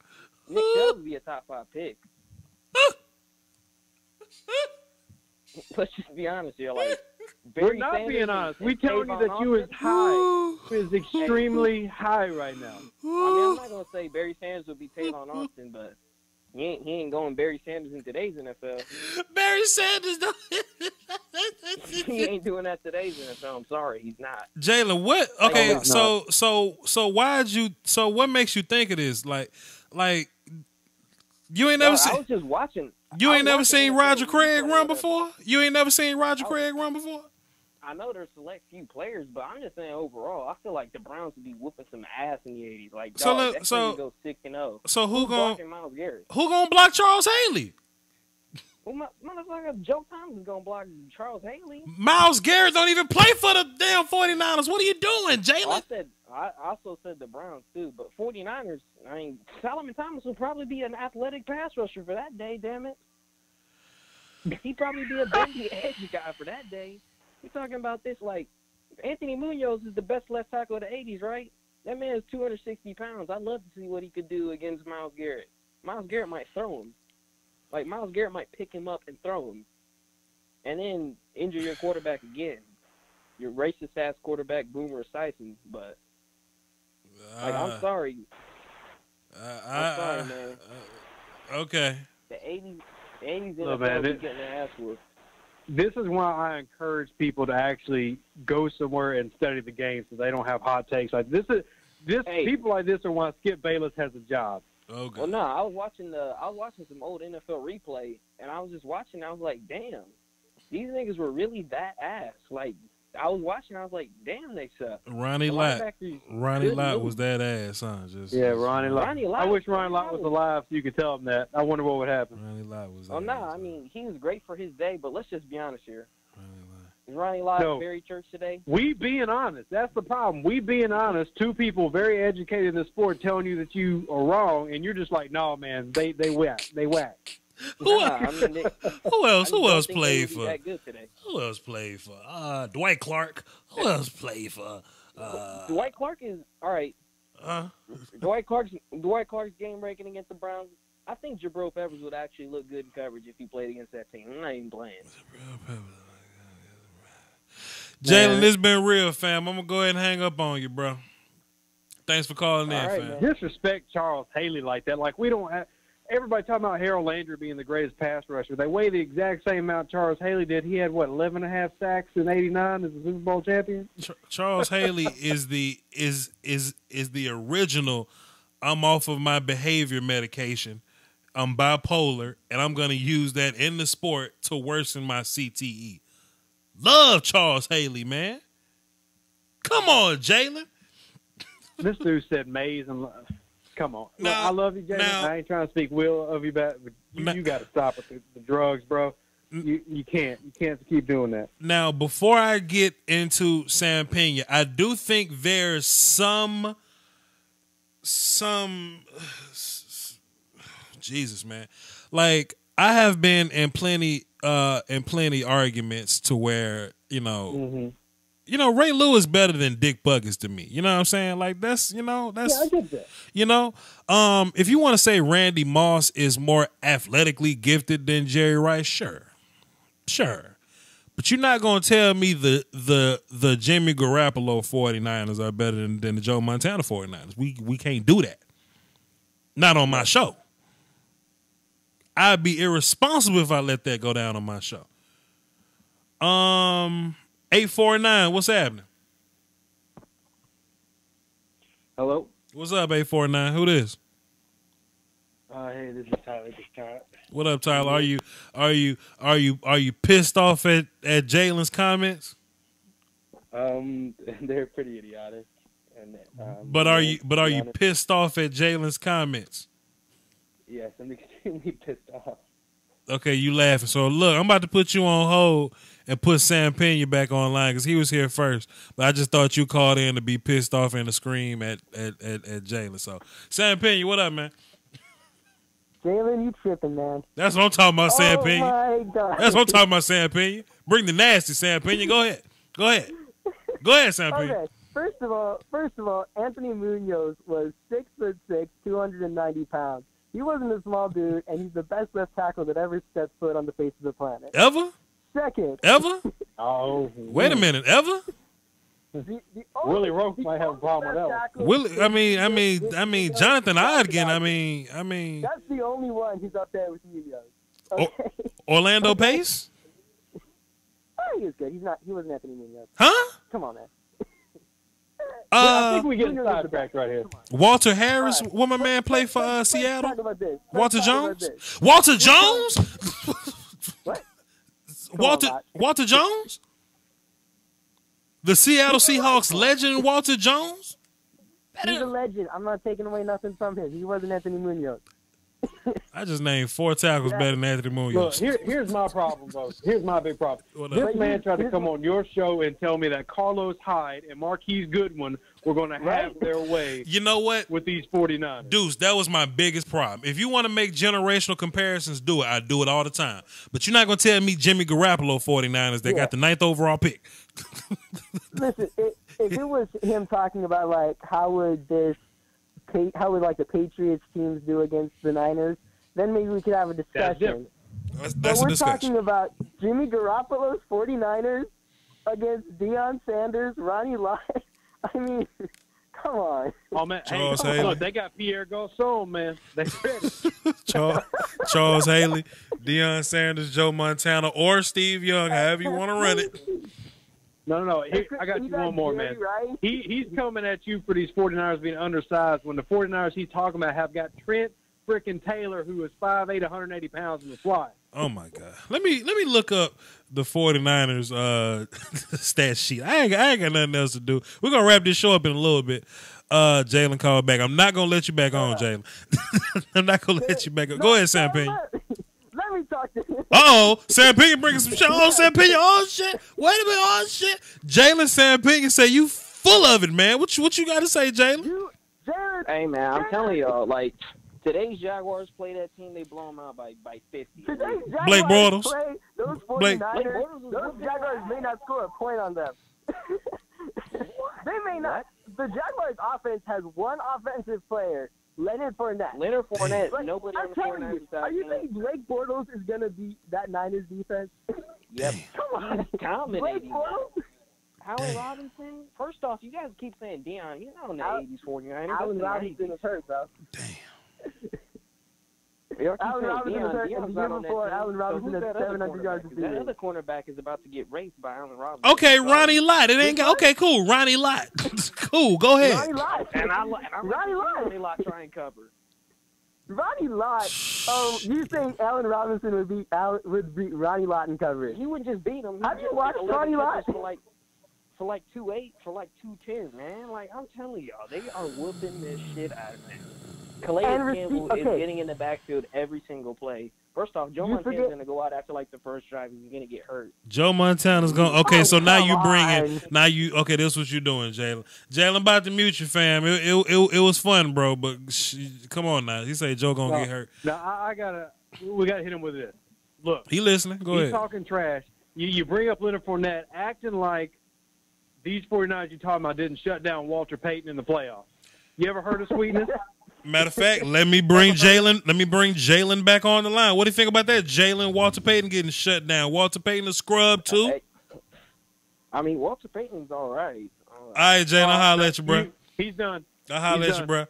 Nick Chubb would be a top 5 pick. Let's just be honest here. Like, we're not being honest. We telling you that you is high. Is extremely high right now. I mean, I'm not gonna say Barry Sanders would be Tavon Austin, but he ain't going Barry Sanders in today's NFL. Barry Sanders don't. He ain't doing that today's NFL. I'm sorry, he's not. Jalen, what? Okay, so why'd you? So what makes you think it is like you ain't never seen? I was just watching. You ain't never seen Roger Craig run before? You ain't never seen Roger Craig run before? I know there's select few players, but I'm just saying overall, I feel like the Browns would be whooping some ass in the '80s. Like, dog, that team would go 6-0. So who blocking Myles Garrett? Who gonna block Charles Haley? Well, motherfucker, Joe Thomas is gonna block Charles Haley. Myles Garrett don't even play for the damn 49ers. What are you doing, Jalen? I also said the Browns too, but 49ers. I mean, Solomon Thomas will probably be an athletic pass rusher for that day. Damn it, he'd probably be a bendy edge guy for that day. You're talking about this like Anthony Munoz is the best left tackle of the '80s, right? That man is 260 pounds. I'd love to see what he could do against Myles Garrett. Myles Garrett might throw him. Like, Myles Garrett might pick him up and throw him, and then injure your quarterback again. Your racist-ass quarterback, Boomer Esiason. But, like, I'm sorry. I'm sorry, man. Okay. The 80s NFL Look, man, be getting their ass whooped. This is why I encourage people to actually go somewhere and study the game so they don't have hot takes. Like, Hey. People like this are why Skip Bayless has a job. Okay. Well, no, I was watching some old NFL replay, and I was just watching. I was like, damn, these niggas were really that ass. Like, I was watching. I was like, damn, they suck. Ronnie Lott was that ass, huh? Ronnie Lott. Ronnie Lott. I wish Ronnie Lott was alive so you could tell him that. I wonder what would happen. Ronnie Lott was. Oh, no, I mean, he was great for his day, but let's just be honest here. Is Ronnie Lott very church today? We being honest. That's the problem. We being honest. Two people very educated in the sport telling you that you are wrong, and you're just like, no, man, they whack. They whack. Who else played for? Who else played for? Dwight Clark. Who else played for? Dwight Clark is all right. Dwight Clark's game ranking against the Browns. I think Jabril Peppers would actually look good in coverage if he played against that team. I'm not even playing. Jalen, this been real, fam. I'm gonna go ahead and hang up on you, bro. Thanks for calling in, fam. Man. Disrespect Charles Haley like that. Like, we don't have everybody talking about Harold Landry being the greatest pass rusher. They weigh the exact same amount Charles Haley did. He had 11 and a half sacks in '89 as a Super Bowl champion. Charles Haley is the original. I'm off of my behavior medication. I'm bipolar, and I'm gonna use that in the sport to worsen my CTE. Love Charles Haley, man. Come on, Jalen. This dude said Mays and love. Come on. Look, I love you, Jalen. I ain't trying to speak will of you back, but you got to stop with the drugs, bro. You can't. You can't keep doing that. Now, before I get into Sam Pena, I do think there's some Jesus, man. Like, I have been in plenty arguments to where, you know, Ray Lewis better than Dick Buckets to me. You know what I'm saying? Like, that's Yeah, I get that. You know, if you want to say Randy Moss is more athletically gifted than Jerry Rice, sure. But you're not going to tell me the Jimmy Garoppolo 49ers are better than the Joe Montana 49ers. We can't do that. Not on my show. I'd be irresponsible if I let that go down on my show. 849, what's happening? Hello. What's up, 849? Who this? Hey, this is Tyler. What up, Tyler? Are you pissed off at Jalen's comments? They're pretty idiotic. And But are you pissed off at Jalen's comments? Yes, I'm extremely pissed off. Okay, you laughing. So look, I'm about to put you on hold and put Sam Pena back online because he was here first. But I just thought you called in to be pissed off and to scream at Jalen. So Sam Pena, what up, man? Jalen, you tripping, man. That's what I'm talking about, Sam Pena. Oh, my God. That's what I'm talking about, Sam Pena. Bring the nasty, Sam Pena. Go ahead, Sam Pena. Okay. First of all, Anthony Munoz was 6'6", 290 pounds. He wasn't a small dude, and he's the best left tackle that ever stepped foot on the face of the planet. Ever? Second. Ever? Oh. Wait a minute. Ever? Willie Roke might have a problem with that one. Willie, I mean, Jonathan Odgen. I mean. That's the only one who's up there with Munoz. Okay. Orlando Pace? Oh, he was good. He wasn't Anthony Munoz. Huh? Come on, man. I think we get sidetracked right here. Walter Harris, what my man play for Seattle? Talk about this. Walter Jones? Walter Jones? What? Walter Jones? The Seattle Seahawks legend Walter Jones? He's a legend. I'm not taking away nothing from him. He wasn't Anthony Munoz. I just named 4 tackles better than Anthony Look, Munoz. here's my problem, bro. Here's my big problem. What This up? man tried to come on your show and tell me that Carlos Hyde and Marquise Goodwin were going to have their way You know what? with these 49ers. Deuce, that was my biggest problem. If you want to make generational comparisons, do it. I do it all the time. But you're not going to tell me Jimmy Garoppolo 49ers that got the 9th overall pick. Listen, if it was him talking about like how would the Patriots teams do against the Niners, then maybe we could have a discussion. That's But a we're discussion. talking about Jimmy Garoppolo's 49ers against Deion Sanders, Ronnie Lott. I mean, come on. Oh, man. Charles Hey, Haley. look, they got Pierre Garçon, man. They ready. Charles Haley, Deion Sanders, Joe Montana, or Steve Young, however you want to run it. No. Here, I got you one more, man. He's coming at you for these 49ers being undersized when the 49ers he's talking about have got Trent frickin' Taylor, who is 5'8", 180 pounds in the fly. Oh, my God. Let me look up the 49ers stat sheet. I ain't got nothing else to do. We're going to wrap this show up in a little bit. Jalen called back. I'm not going to let you back on, Jalen. I'm not going to let you back on. Go ahead, Sam Pena. Let me talk to him. Uh-oh. Sam Pena bringing some shit. Oh, Sam Pena. Oh, shit. Wait a minute. Oh, shit. Jalen, Sam Pena say you full of it, man. What you got to say, Jalen? Hey, man, I'm telling y'all, like, today's Jaguars play that team, they blow them out by 50. Today's Jaguars Blake Bortles. play those 49ers, Blake those Jaguars may not score a point on them. They may not. The Jaguars offense has one offensive player, Leonard Fournette. Leonard Fournette, Like, nobody I'm on the telling 49ers you, side. are you saying Blake Bortles is going to beat that Niners defense? Yep. Come on. He's dominating. Blake Bortles? Allen Robinson? First off, you guys keep saying Deion. He's not on the Al- 80s 49ers. Allen That's the Robinson 90s. is hurt, bro. Y'all keep Allen saying Robinson Deion. is hurt, Deion's and the not year on that before, team. Allen So Robinson who's had that other 700 yards cornerback? receiving. That other cornerback is about to get raced by Allen Robinson. Okay, Ronnie Lott. It ain't got. Okay, cool. Ronnie Lott. Cool. Go ahead. Ronnie Lott. And I Ronnie Lott. Ronnie Lott try and cover. Ronnie Lott. You think Allen Robinson would beat Ronnie Lott in coverage? He wouldn't just beat him. Have you watched Ronnie Lott? For like 2'8", for like 210, man. Like, I'm telling y'all, they are whooping this shit out of them. Calais Campbell is getting in the backfield every single play. First off, Joe Montana's going to go out after like the first drive. He's going to get hurt. Joe Montana's going. Okay, so now you bring come in. Now you. Okay, this is what you're doing, Jalen. Jalen, about to mute you, fam. It was fun, bro. But come on now. He say Joe gonna get hurt. Now, we got to hit him with this. Look, He listening. Go he's ahead. talking trash. You bring up Leonard Fournette, acting like these 49ers you're talking about didn't shut down Walter Payton in the playoffs. You ever heard of sweetness? Matter of fact, let me bring Jalen back on the line. What do you think about that? Jalen, Walter Payton getting shut down. Walter Payton a scrub too. Hey, I mean, Walter Payton's all right. All right, Jalen, I'll holler at you, bro. He's done. I'll holler He's at you, done.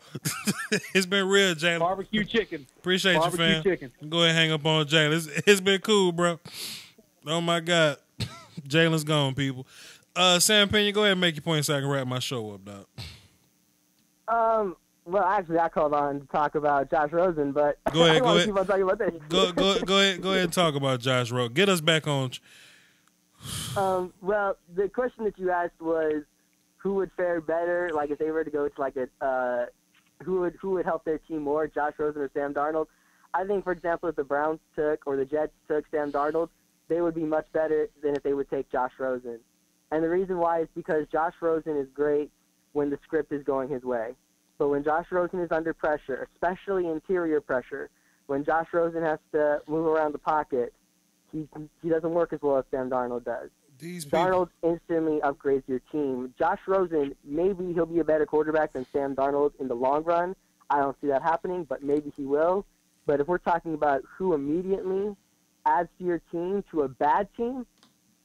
bro. It's been real, Jalen. Barbecue chicken. Appreciate you, Barbecue fam. chicken. Go ahead and hang up on Jalen. It's been cool, bro. Oh, my God. Jalen's gone, people. Sam Pena, go ahead and make your point so I can wrap my show up, dog. Well, actually, I called on to talk about Josh Rosen, but Go ahead, I go want to ahead. keep on talking about this. Go ahead and talk about Josh Rosen. Get us back on. Well, the question that you asked was who would fare better, like if they were to go to like a who would help their team more, Josh Rosen or Sam Darnold. I think, for example, if the Browns took or the Jets took Sam Darnold, they would be much better than if they would take Josh Rosen. And the reason why is because Josh Rosen is great when the script is going his way. But when Josh Rosen is under pressure, especially interior pressure, when Josh Rosen has to move around the pocket, he doesn't work as well as Sam Darnold does. These people. Darnold instantly upgrades your team. Josh Rosen, maybe he'll be a better quarterback than Sam Darnold in the long run. I don't see that happening, but maybe he will. But if we're talking about who immediately adds to your team to a bad team,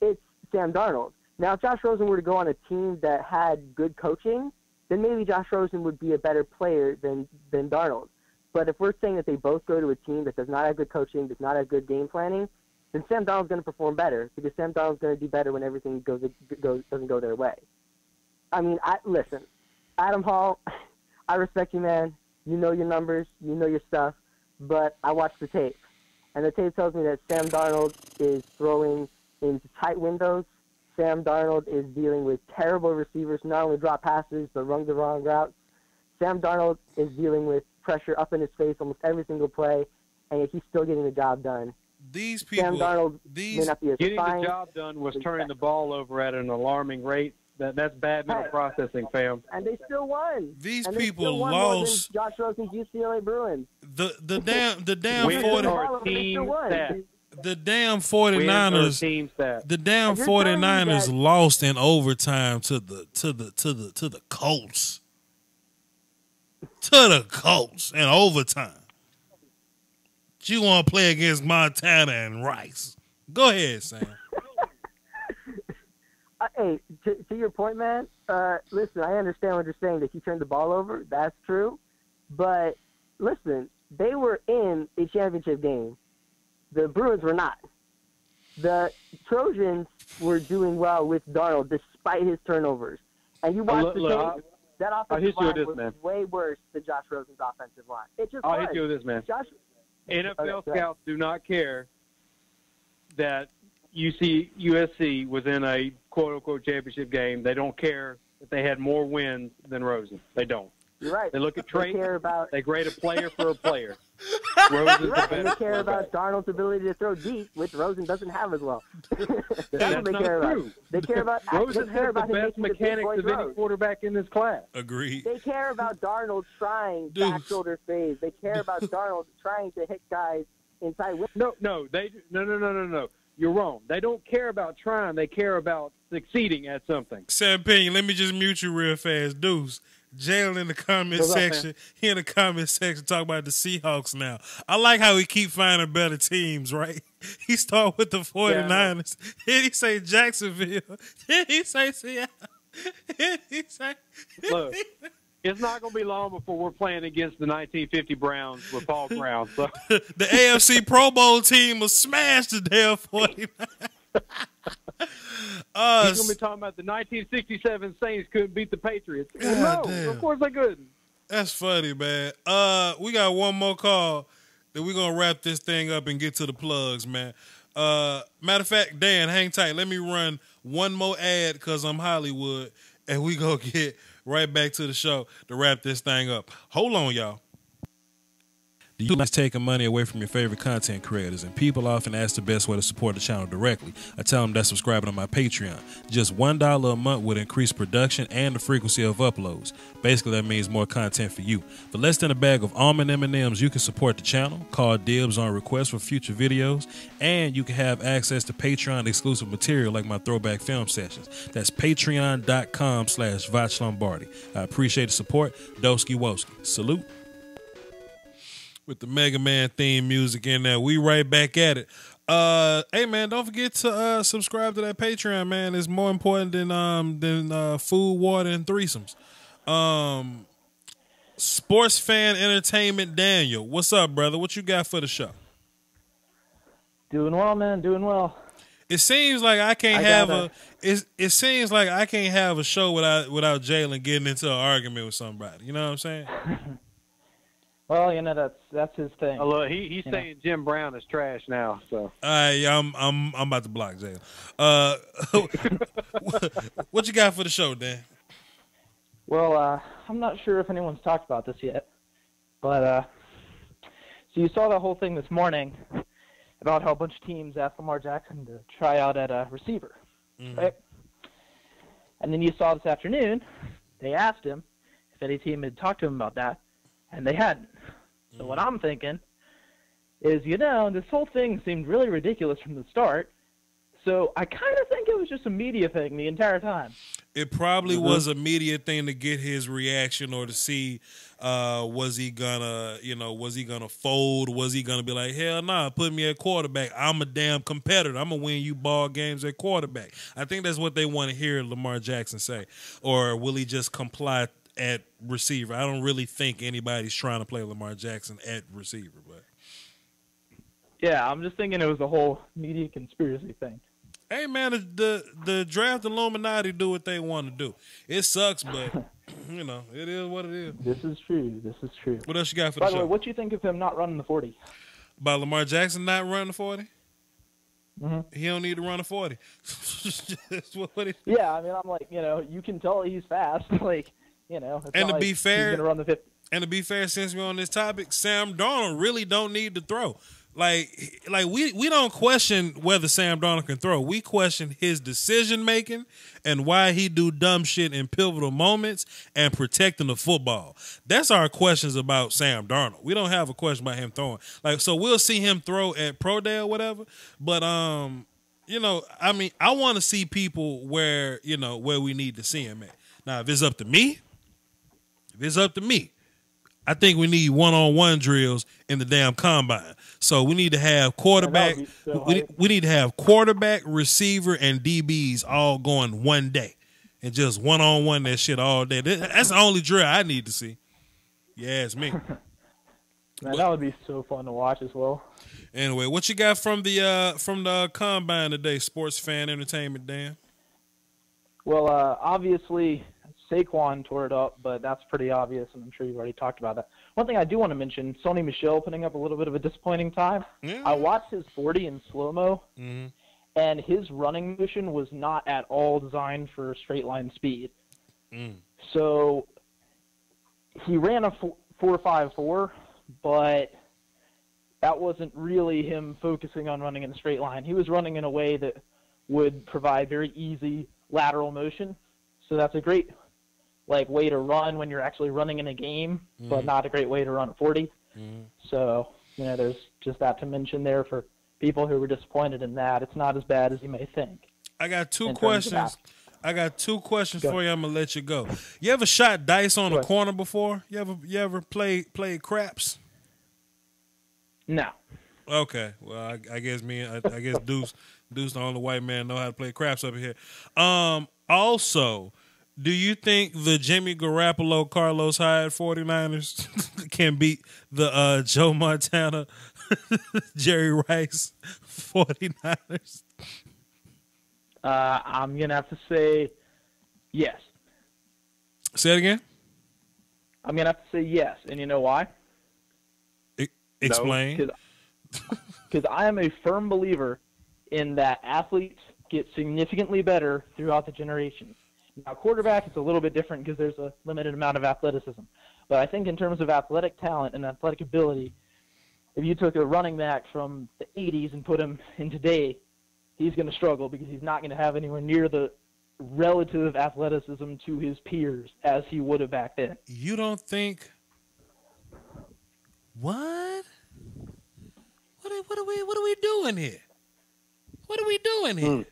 it's Sam Darnold. Now, if Josh Rosen were to go on a team that had good coaching, then maybe Josh Rosen would be a better player than Darnold. But if we're saying that they both go to a team that does not have good coaching, does not have good game planning, then Sam Darnold's going to perform better because Sam Darnold's going to do better when everything doesn't go their way. I mean, listen, Adam Hall, I respect you, man. You know your numbers, you know your stuff, but I watched the tape, and the tape tells me that Sam Darnold is throwing into tight windows Sam Darnold is dealing with terrible receivers, not only drop passes, but run the wrong routes. Sam Darnold is dealing with pressure up in his face almost every single play, and yet he's still getting the job done. These people, Sam Darnold may not be as Getting fine. the job done was turning the ball over at an alarming rate. That's bad mental processing, fam. And they still won. These and they people still won lost. more than Josh Rosen's UCLA Bruins. The damn Wins 40 are team stat. the damn Wins 49ers are team stat. the damn And you're telling me 49ers that- lost in overtime to the Colts. To the Colts in overtime. You want to play against Montana and Rice? Go ahead, Sam. Hey, to your point, man, listen, I understand what you're saying, that he turned the ball over. That's true. But, listen, they were in a championship game. The Bruins were not. The Trojans were doing well with Darnold despite his turnovers. And you watch the tape, that offensive line was way worse than Josh Rosen's offensive line. It just I'll was. hit you with this, man. NFL Okay, scouts do not care that USC was in a quote-unquote championship game. They don't care if they had more wins than Rosen. They don't. You're right. They look at traits. They grade a player for a player. Rosen's right. And they care about Darnold's ability to throw deep, which Rosen doesn't have as well. That's what they care about. They care about Rosen they care has about the him best making the big mechanics boy of any throws. quarterback in this class. Agreed. They care about Darnold trying back shoulder fades. They care about Darnold trying to hit guys inside. No. You're wrong. They don't care about trying. They care about succeeding at something. Sam Pinion, let me just mute you real fast. Deuce. Jalen in the comment section. He in the comment section talking about the Seahawks now. I like how he keep finding better teams, right? He start with the 49ers. Then he say Jacksonville. Then he say Seattle. Then he say... Look, it's not going to be long before we're playing against the 1950 Browns with Paul Brown. So. The AFC Pro Bowl team will smash the damn 49ers. He's going to be talking about the 1967 Saints couldn't beat the Patriots. No, of course they couldn't. That's funny, man. We got one more call that we're going to wrap this thing up and get to the plugs, man. Matter of fact, Dan, hang tight. Let me run one more ad because I'm Hollywood, and we going to get right back to the show to wrap this thing up. Hold on, y'all. Do you like taking money away from your favorite content creators? And people often ask the best way to support the channel directly. I tell them that subscribing to my Patreon. Just $1 a month would increase production and the frequency of uploads. Basically, that means more content for you. For less than a bag of almond M&Ms, you can support the channel, call dibs on requests for future videos, and you can have access to Patreon exclusive material like my throwback film sessions. That's patreon.com/Vach Lombardi. I appreciate the support. Doski Woski. Salute. With the Mega Man theme music in there. We right back at it. Hey man, don't forget to subscribe to that Patreon, man. It's more important than food, water, and threesomes. Sports Fan Entertainment Daniel. What's up, brother? What you got for the show? Doing well, man. Doing well. It seems like I can't have it seems like I can't have a show without Jalen getting into an argument with somebody. You know what I'm saying? Well, you know that's his thing. Oh, look, he's saying Jim Brown is trash now. So I'm about to block Jalen. What you got for the show, Dan? Well, I'm not sure if anyone's talked about this yet, but so you saw the whole thing this morning about how a bunch of teams asked Lamar Jackson to try out at a receiver, right? And then you saw this afternoon they asked him if any team had talked to him about that, and they hadn't. So what I'm thinking is, this whole thing seemed really ridiculous from the start. So I kind of think it was just a media thing the entire time. It probably was a media thing to get his reaction or to see was he gonna fold? Was he gonna be like, hell nah, put me at quarterback. I'm a damn competitor. I'm gonna win you ball games at quarterback. I think that's what they want to hear Lamar Jackson say. Or will he just comply at receiver? I don't really think anybody's trying to play Lamar Jackson at receiver, but yeah, I'm just thinking it was a whole media conspiracy thing. Hey man, the draft Illuminati do what they want to do. It sucks, but it is what it is. This is true. What else you got for the show? By the way, what do you think of him not running the 40? About Lamar Jackson not running the 40? He don't need to run a 40. That's what it, Yeah, I mean, I'm like, you can tell he's fast. Like, it's And not to like be fair- he's gonna run the 50. And to be fair, since we're on this topic, Sam Darnold really don't need to throw. Like we don't question whether Sam Darnold can throw. We question his decision making and why he do dumb shit in pivotal moments and protecting the football. That's our questions about Sam Darnold. We don't have a question about him throwing. Like, so we'll see him throw at Pro Day or whatever. But I mean, I want to see people where we need to see him at. Now, if it's up to me, I think we need one-on-one drills in the damn combine. So we need to have quarterback. We need to have quarterback, receiver, and DBs all going one day, and just one-on-one that shit all day. That's the only drill I need to see. Yeah, it's me. Man, that would be so fun to watch as well. Anyway, what you got from the combine today, sports fan entertainment, Dan? Well, obviously Saquon tore it up, but that's pretty obvious, and I'm sure you've already talked about that. One thing I do want to mention, Sony Michel putting up a little bit of a disappointing time. Yeah. I watched his 40 in slow-mo, and his running motion was not at all designed for straight line speed. So he ran a 4.54, but that wasn't really him focusing on running in a straight line. He was running in a way that would provide very easy lateral motion. So that's a great way to run when you're actually running in a game, but not a great way to run a 40. So, there's just that to mention there for people who were disappointed in that. It's not as bad as you may think. I got two questions. For you. I'm gonna let you go. You ever shot dice on a corner before? You ever played craps? No. Okay. Well, I guess I guess Deuce the only white man know how to play craps up here. Also, do you think the Jimmy Garoppolo, Carlos Hyde 49ers can beat the Joe Montana, Jerry Rice 49ers? I'm going to have to say yes. Say it again? I'm going to have to say yes. And you know why? Explain. Because I am a firm believer in that athletes get significantly better throughout the generations. Now, quarterback is a little bit different because there's a limited amount of athleticism. But I think in terms of athletic talent and athletic ability, if you took a running back from the 80s and put him in today, he's going to struggle because he's not going to have anywhere near the relative athleticism to his peers as he would have back then. You don't think? What? What are we doing here? What are we doing here?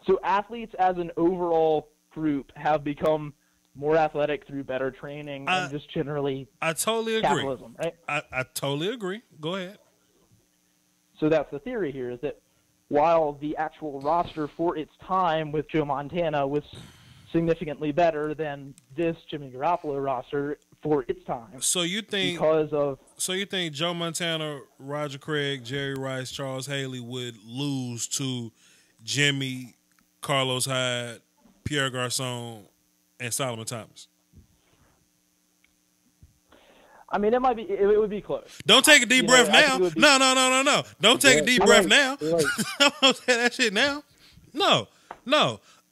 So athletes as an overall group have become more athletic through better training and just generally I totally agree. capitalism, right? I totally agree. Go ahead. So that's the theory here, is that while the actual roster for its time with Joe Montana was significantly better than this Jimmy Garoppolo roster for its time. So you think Joe Montana, Roger Craig, Jerry Rice, Charles Haley would lose to Jimmy, Carlos Hyde, Pierre Garçon, and Solomon Thomas? I mean, it would be close. Don't take a deep breath now. No. Don't take a deep breath now. Don't say that shit now. No.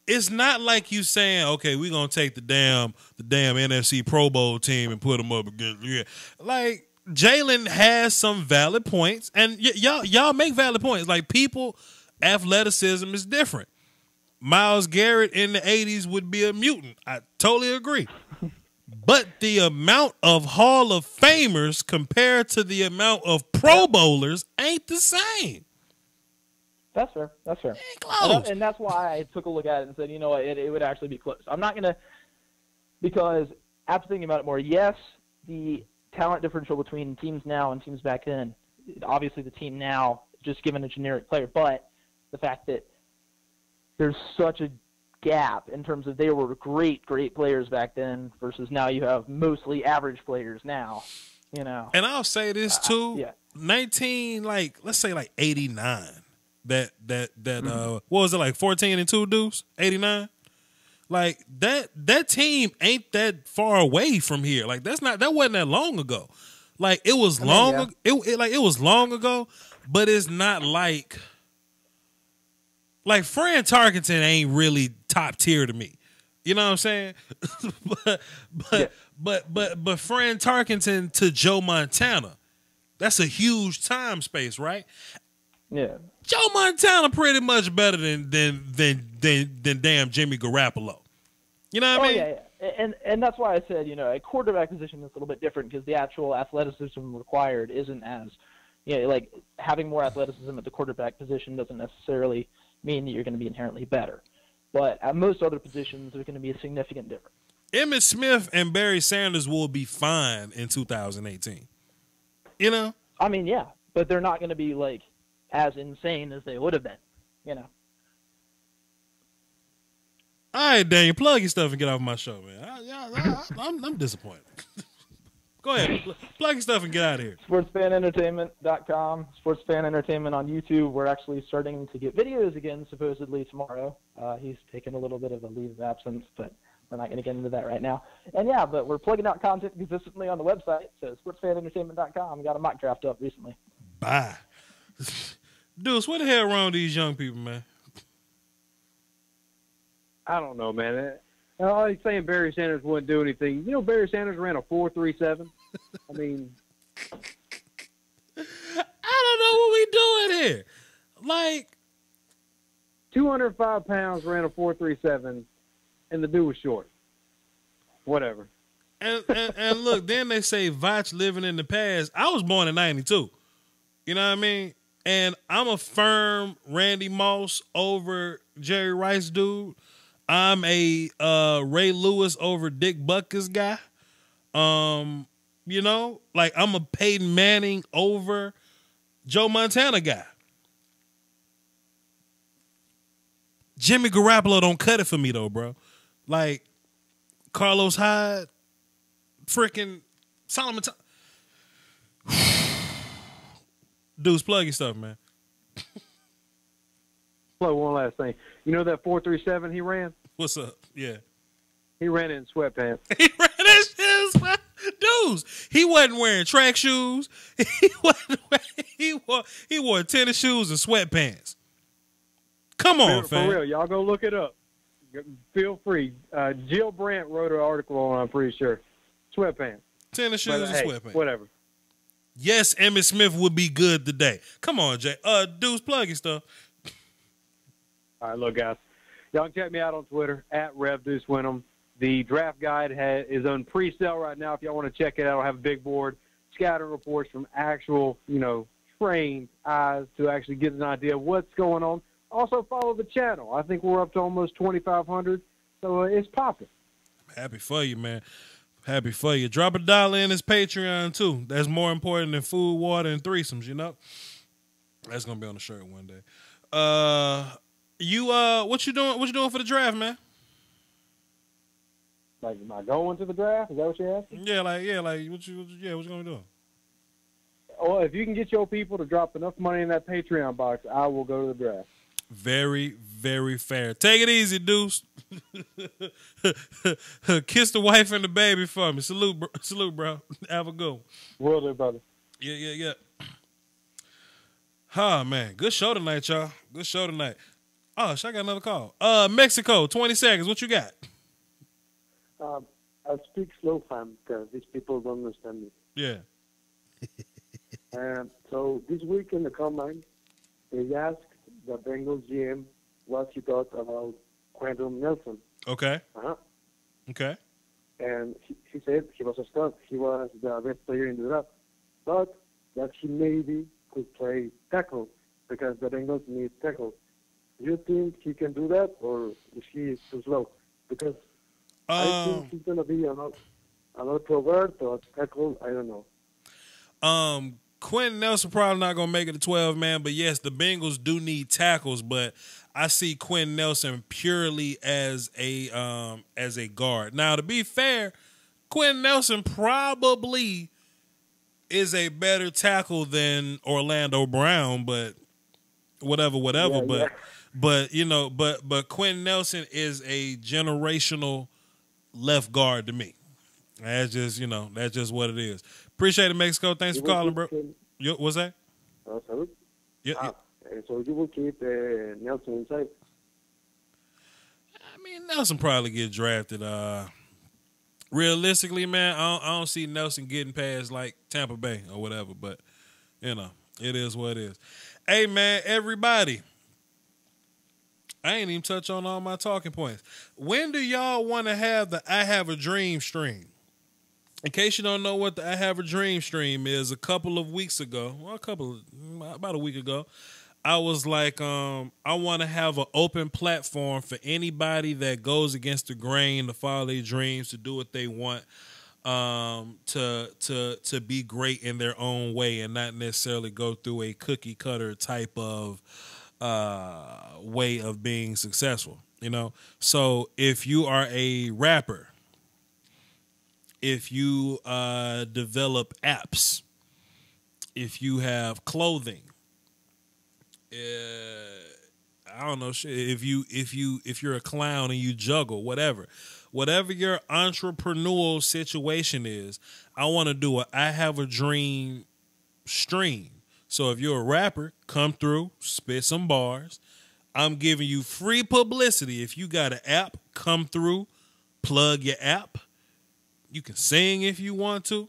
It's not like you saying, okay, we're gonna take the damn NFC Pro Bowl team and put them up against. Yeah. Like, Jalen has some valid points, and y'all make valid points. Like, people, athleticism is different. Myles Garrett in the 80s would be a mutant. I totally agree. But the amount of Hall of Famers compared to the amount of Pro Bowlers ain't the same. That's fair. Ain't close. And that's why I took a look at it and said, you know what, it would actually be close. I'm not going to, because after thinking about it more, yes, the talent differential between teams now and teams back then, obviously the team now, just given a generic player, but the fact that there's such a gap in terms of they were great players back then versus now you have mostly average players now, you know. And I'll say this too, yeah. 19, let's say 89. That what was it, like 14-2 Deuce? 89? Like that team ain't that far away from here. Like that wasn't that long ago. Like it was long it was long ago, but it's not like like Fran Tarkenton ain't really top tier to me. You know what I'm saying? but Fran Tarkenton to Joe Montana, that's a huge time space, right? Yeah. Joe Montana pretty much better than damn Jimmy Garoppolo. You know what I mean? Yeah. And that's why I said, a quarterback position is a little bit different because the actual athleticism required isn't as, like having more athleticism at the quarterback position doesn't necessarily mean that you're going to be inherently better. But at most other positions, there's going to be a significant difference. Emmitt Smith and Barry Sanders will be fine in 2018. You know? I mean, yeah, but they're not going to be like as insane as they would have been. All right, Daniel, plug your stuff and get off my show, man. I'm disappointed. Go ahead, plug your stuff and get out of here. SportsFanEntertainment.com, SportsFan Entertainment on YouTube. We're actually starting to get videos again, supposedly tomorrow. He's taken a little bit of a leave of absence, but we're not going to get into that right now. And yeah, but we're plugging out content consistently on the website, so SportsFanEntertainment.com. We got a mock draft up recently. Bye. Deuce, what the hell wrong with these young people, man? I don't know, man. All he's saying Barry Sanders wouldn't do anything. Barry Sanders ran a 4.37. I mean, I don't know what we doing here. Like, 205 pounds, ran a 4.37, and the dude was short. Whatever. And look, then they say Vach living in the past. I was born in 92. You know what I mean? And I'm a firm Randy Moss over Jerry Rice dude. I'm a Ray Lewis over Dick Butkus guy. Like I'm a Peyton Manning over Joe Montana guy. Jimmy Garoppolo don't cut it for me though, bro. Like Carlos Hyde, freaking Solomon. Dudes, plug your stuff, man. One last thing. You know that 4.37 he ran? What's up? Yeah. He ran it in sweatpants. He ran his shoes, man. Dudes, he wasn't wearing track shoes. He wore tennis shoes and sweatpants. Come on, fam. For real, y'all go look it up. Feel free. Jill Brandt wrote an article on it, I'm pretty sure. Sweatpants. Tennis shoes and sweatpants. Whatever. Yes, Emmitt Smith would be good today. Come on, Jay. Dudes, plug your stuff. All right, look, guys. Y'all can check me out on Twitter, @RevDeuceWinham. The draft guide is on pre-sale right now. If y'all want to check it out, I'll have a big board, scattering reports from actual, trained eyes to actually get an idea of what's going on. Also, follow the channel. I think we're up to almost 2,500, so it's popping. Happy for you, man. Happy for you. Drop $1 in his Patreon, too. That's more important than food, water, and threesomes, That's going to be on the shirt one day. What you doing? What you doing for the draft, man? Like, am I going to the draft? Is that what you're asking? Yeah, what you gonna do? Well, if you can get your people to drop enough money in that Patreon box, I will go to the draft. Very, very fair. Take it easy, Deuce. Kiss the wife and the baby for me. Salute, bro. Have a good one. Will do, brother. Yeah. Oh, man. Good show tonight, y'all. Good show tonight. Oh, I got another call. Mexico, 20 seconds. What you got? I'll speak slow, fam, because these people don't understand me. Yeah. So this week in the combine, they asked the Bengals GM what he thought about Quentin Nelson. Okay. Uh-huh. Okay. And he said he was a stud. He was the best player in the draft. But that he maybe could play tackle because the Bengals need tackle. Do you think he can do that, or is he too slow? Because I think he's going to be another provert or tackle. I don't know. Quentin Nelson probably not going to make it to 12, man. But, yes, the Bengals do need tackles. But I see Quentin Nelson purely as a guard. Now, to be fair, Quentin Nelson probably is a better tackle than Orlando Brown. But whatever. Yeah. But Quentin Nelson is a generational left guard to me. That's just what it is. Appreciate it, Mexico. Thanks for calling, bro. What's that? Salud. Yeah. And so you will keep Nelson inside. I mean, Nelson probably get drafted. Realistically, man, I don't see Nelson getting past like Tampa Bay or whatever. But you know, it is what it is. Hey, man, everybody. I ain't even touch on all my talking points. When do y'all want to have the I Have a Dream stream? In case you don't know what the I Have a Dream stream is, a couple of weeks ago, about a week ago, I was like, I want to have an open platform for anybody that goes against the grain to follow their dreams, to do what they want, to be great in their own way and not necessarily go through a cookie cutter type of way of being successful, you know? So if you are a rapper, if you develop apps, if you have clothing, I don't know shit. If you're a clown and you juggle, whatever your entrepreneurial situation is, I want to do a I Have a Dream stream. So if you're a rapper, come through, spit some bars. I'm giving you free publicity. If you got an app, come through, plug your app. You can sing if you want to.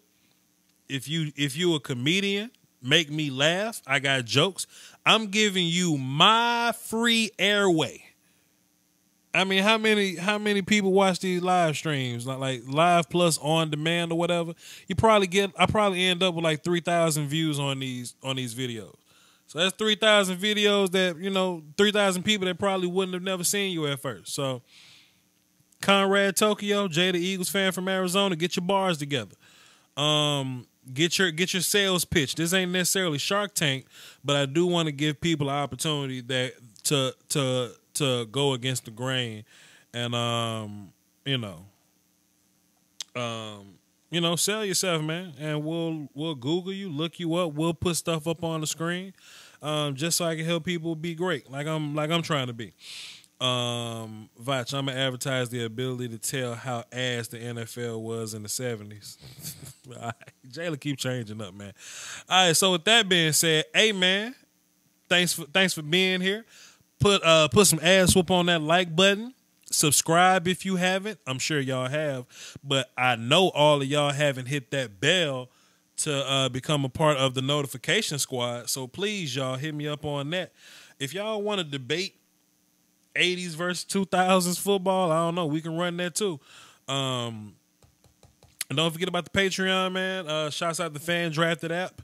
If you a comedian, make me laugh. I got jokes. I'm giving you my free airway. I mean, how many people watch these live streams? Like live plus on demand or whatever. I probably end up with like 3,000 views on these videos. So that's 3,000 videos that, 3,000 people that probably wouldn't have never seen you at first. So Conrad Tokyo, Jay the Eagles fan from Arizona, get your bars together. Get your sales pitch. This ain't necessarily Shark Tank, but I do want to give people an opportunity that to go against the grain and sell yourself, man. And we'll Google you, look you up, we'll put stuff up on the screen, just so I can help people be great, like I'm trying to be. Vach, I'm gonna advertise the ability to tell how ass the NFL was in the 70s. All right. Jayla keep changing up, man. All right, so with that being said, hey man, thanks for being here. Put some ass whoop on that like button. Subscribe if you haven't. I'm sure y'all have, but I know all of y'all haven't hit that bell to become a part of the notification squad. So please, y'all, hit me up on that. If y'all want to debate 80s versus 2000s football, I don't know, we can run that too. And don't forget about the Patreon, man. Shouts out the Fan Drafted app,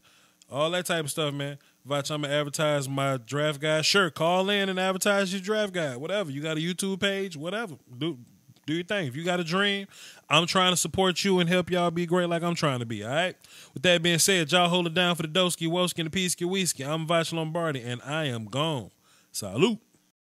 all that type of stuff, man. Vach, I'm gonna advertise my draft guide. Sure, call in and advertise your draft guide. Whatever. You got a YouTube page, whatever. Do your thing. If you got a dream, I'm trying to support you and help y'all be great like I'm trying to be. All right. With that being said, y'all hold it down for the Doski, Woski, and the Peasky Whiskey. I'm Vach Lombardi, and I am gone. Salute.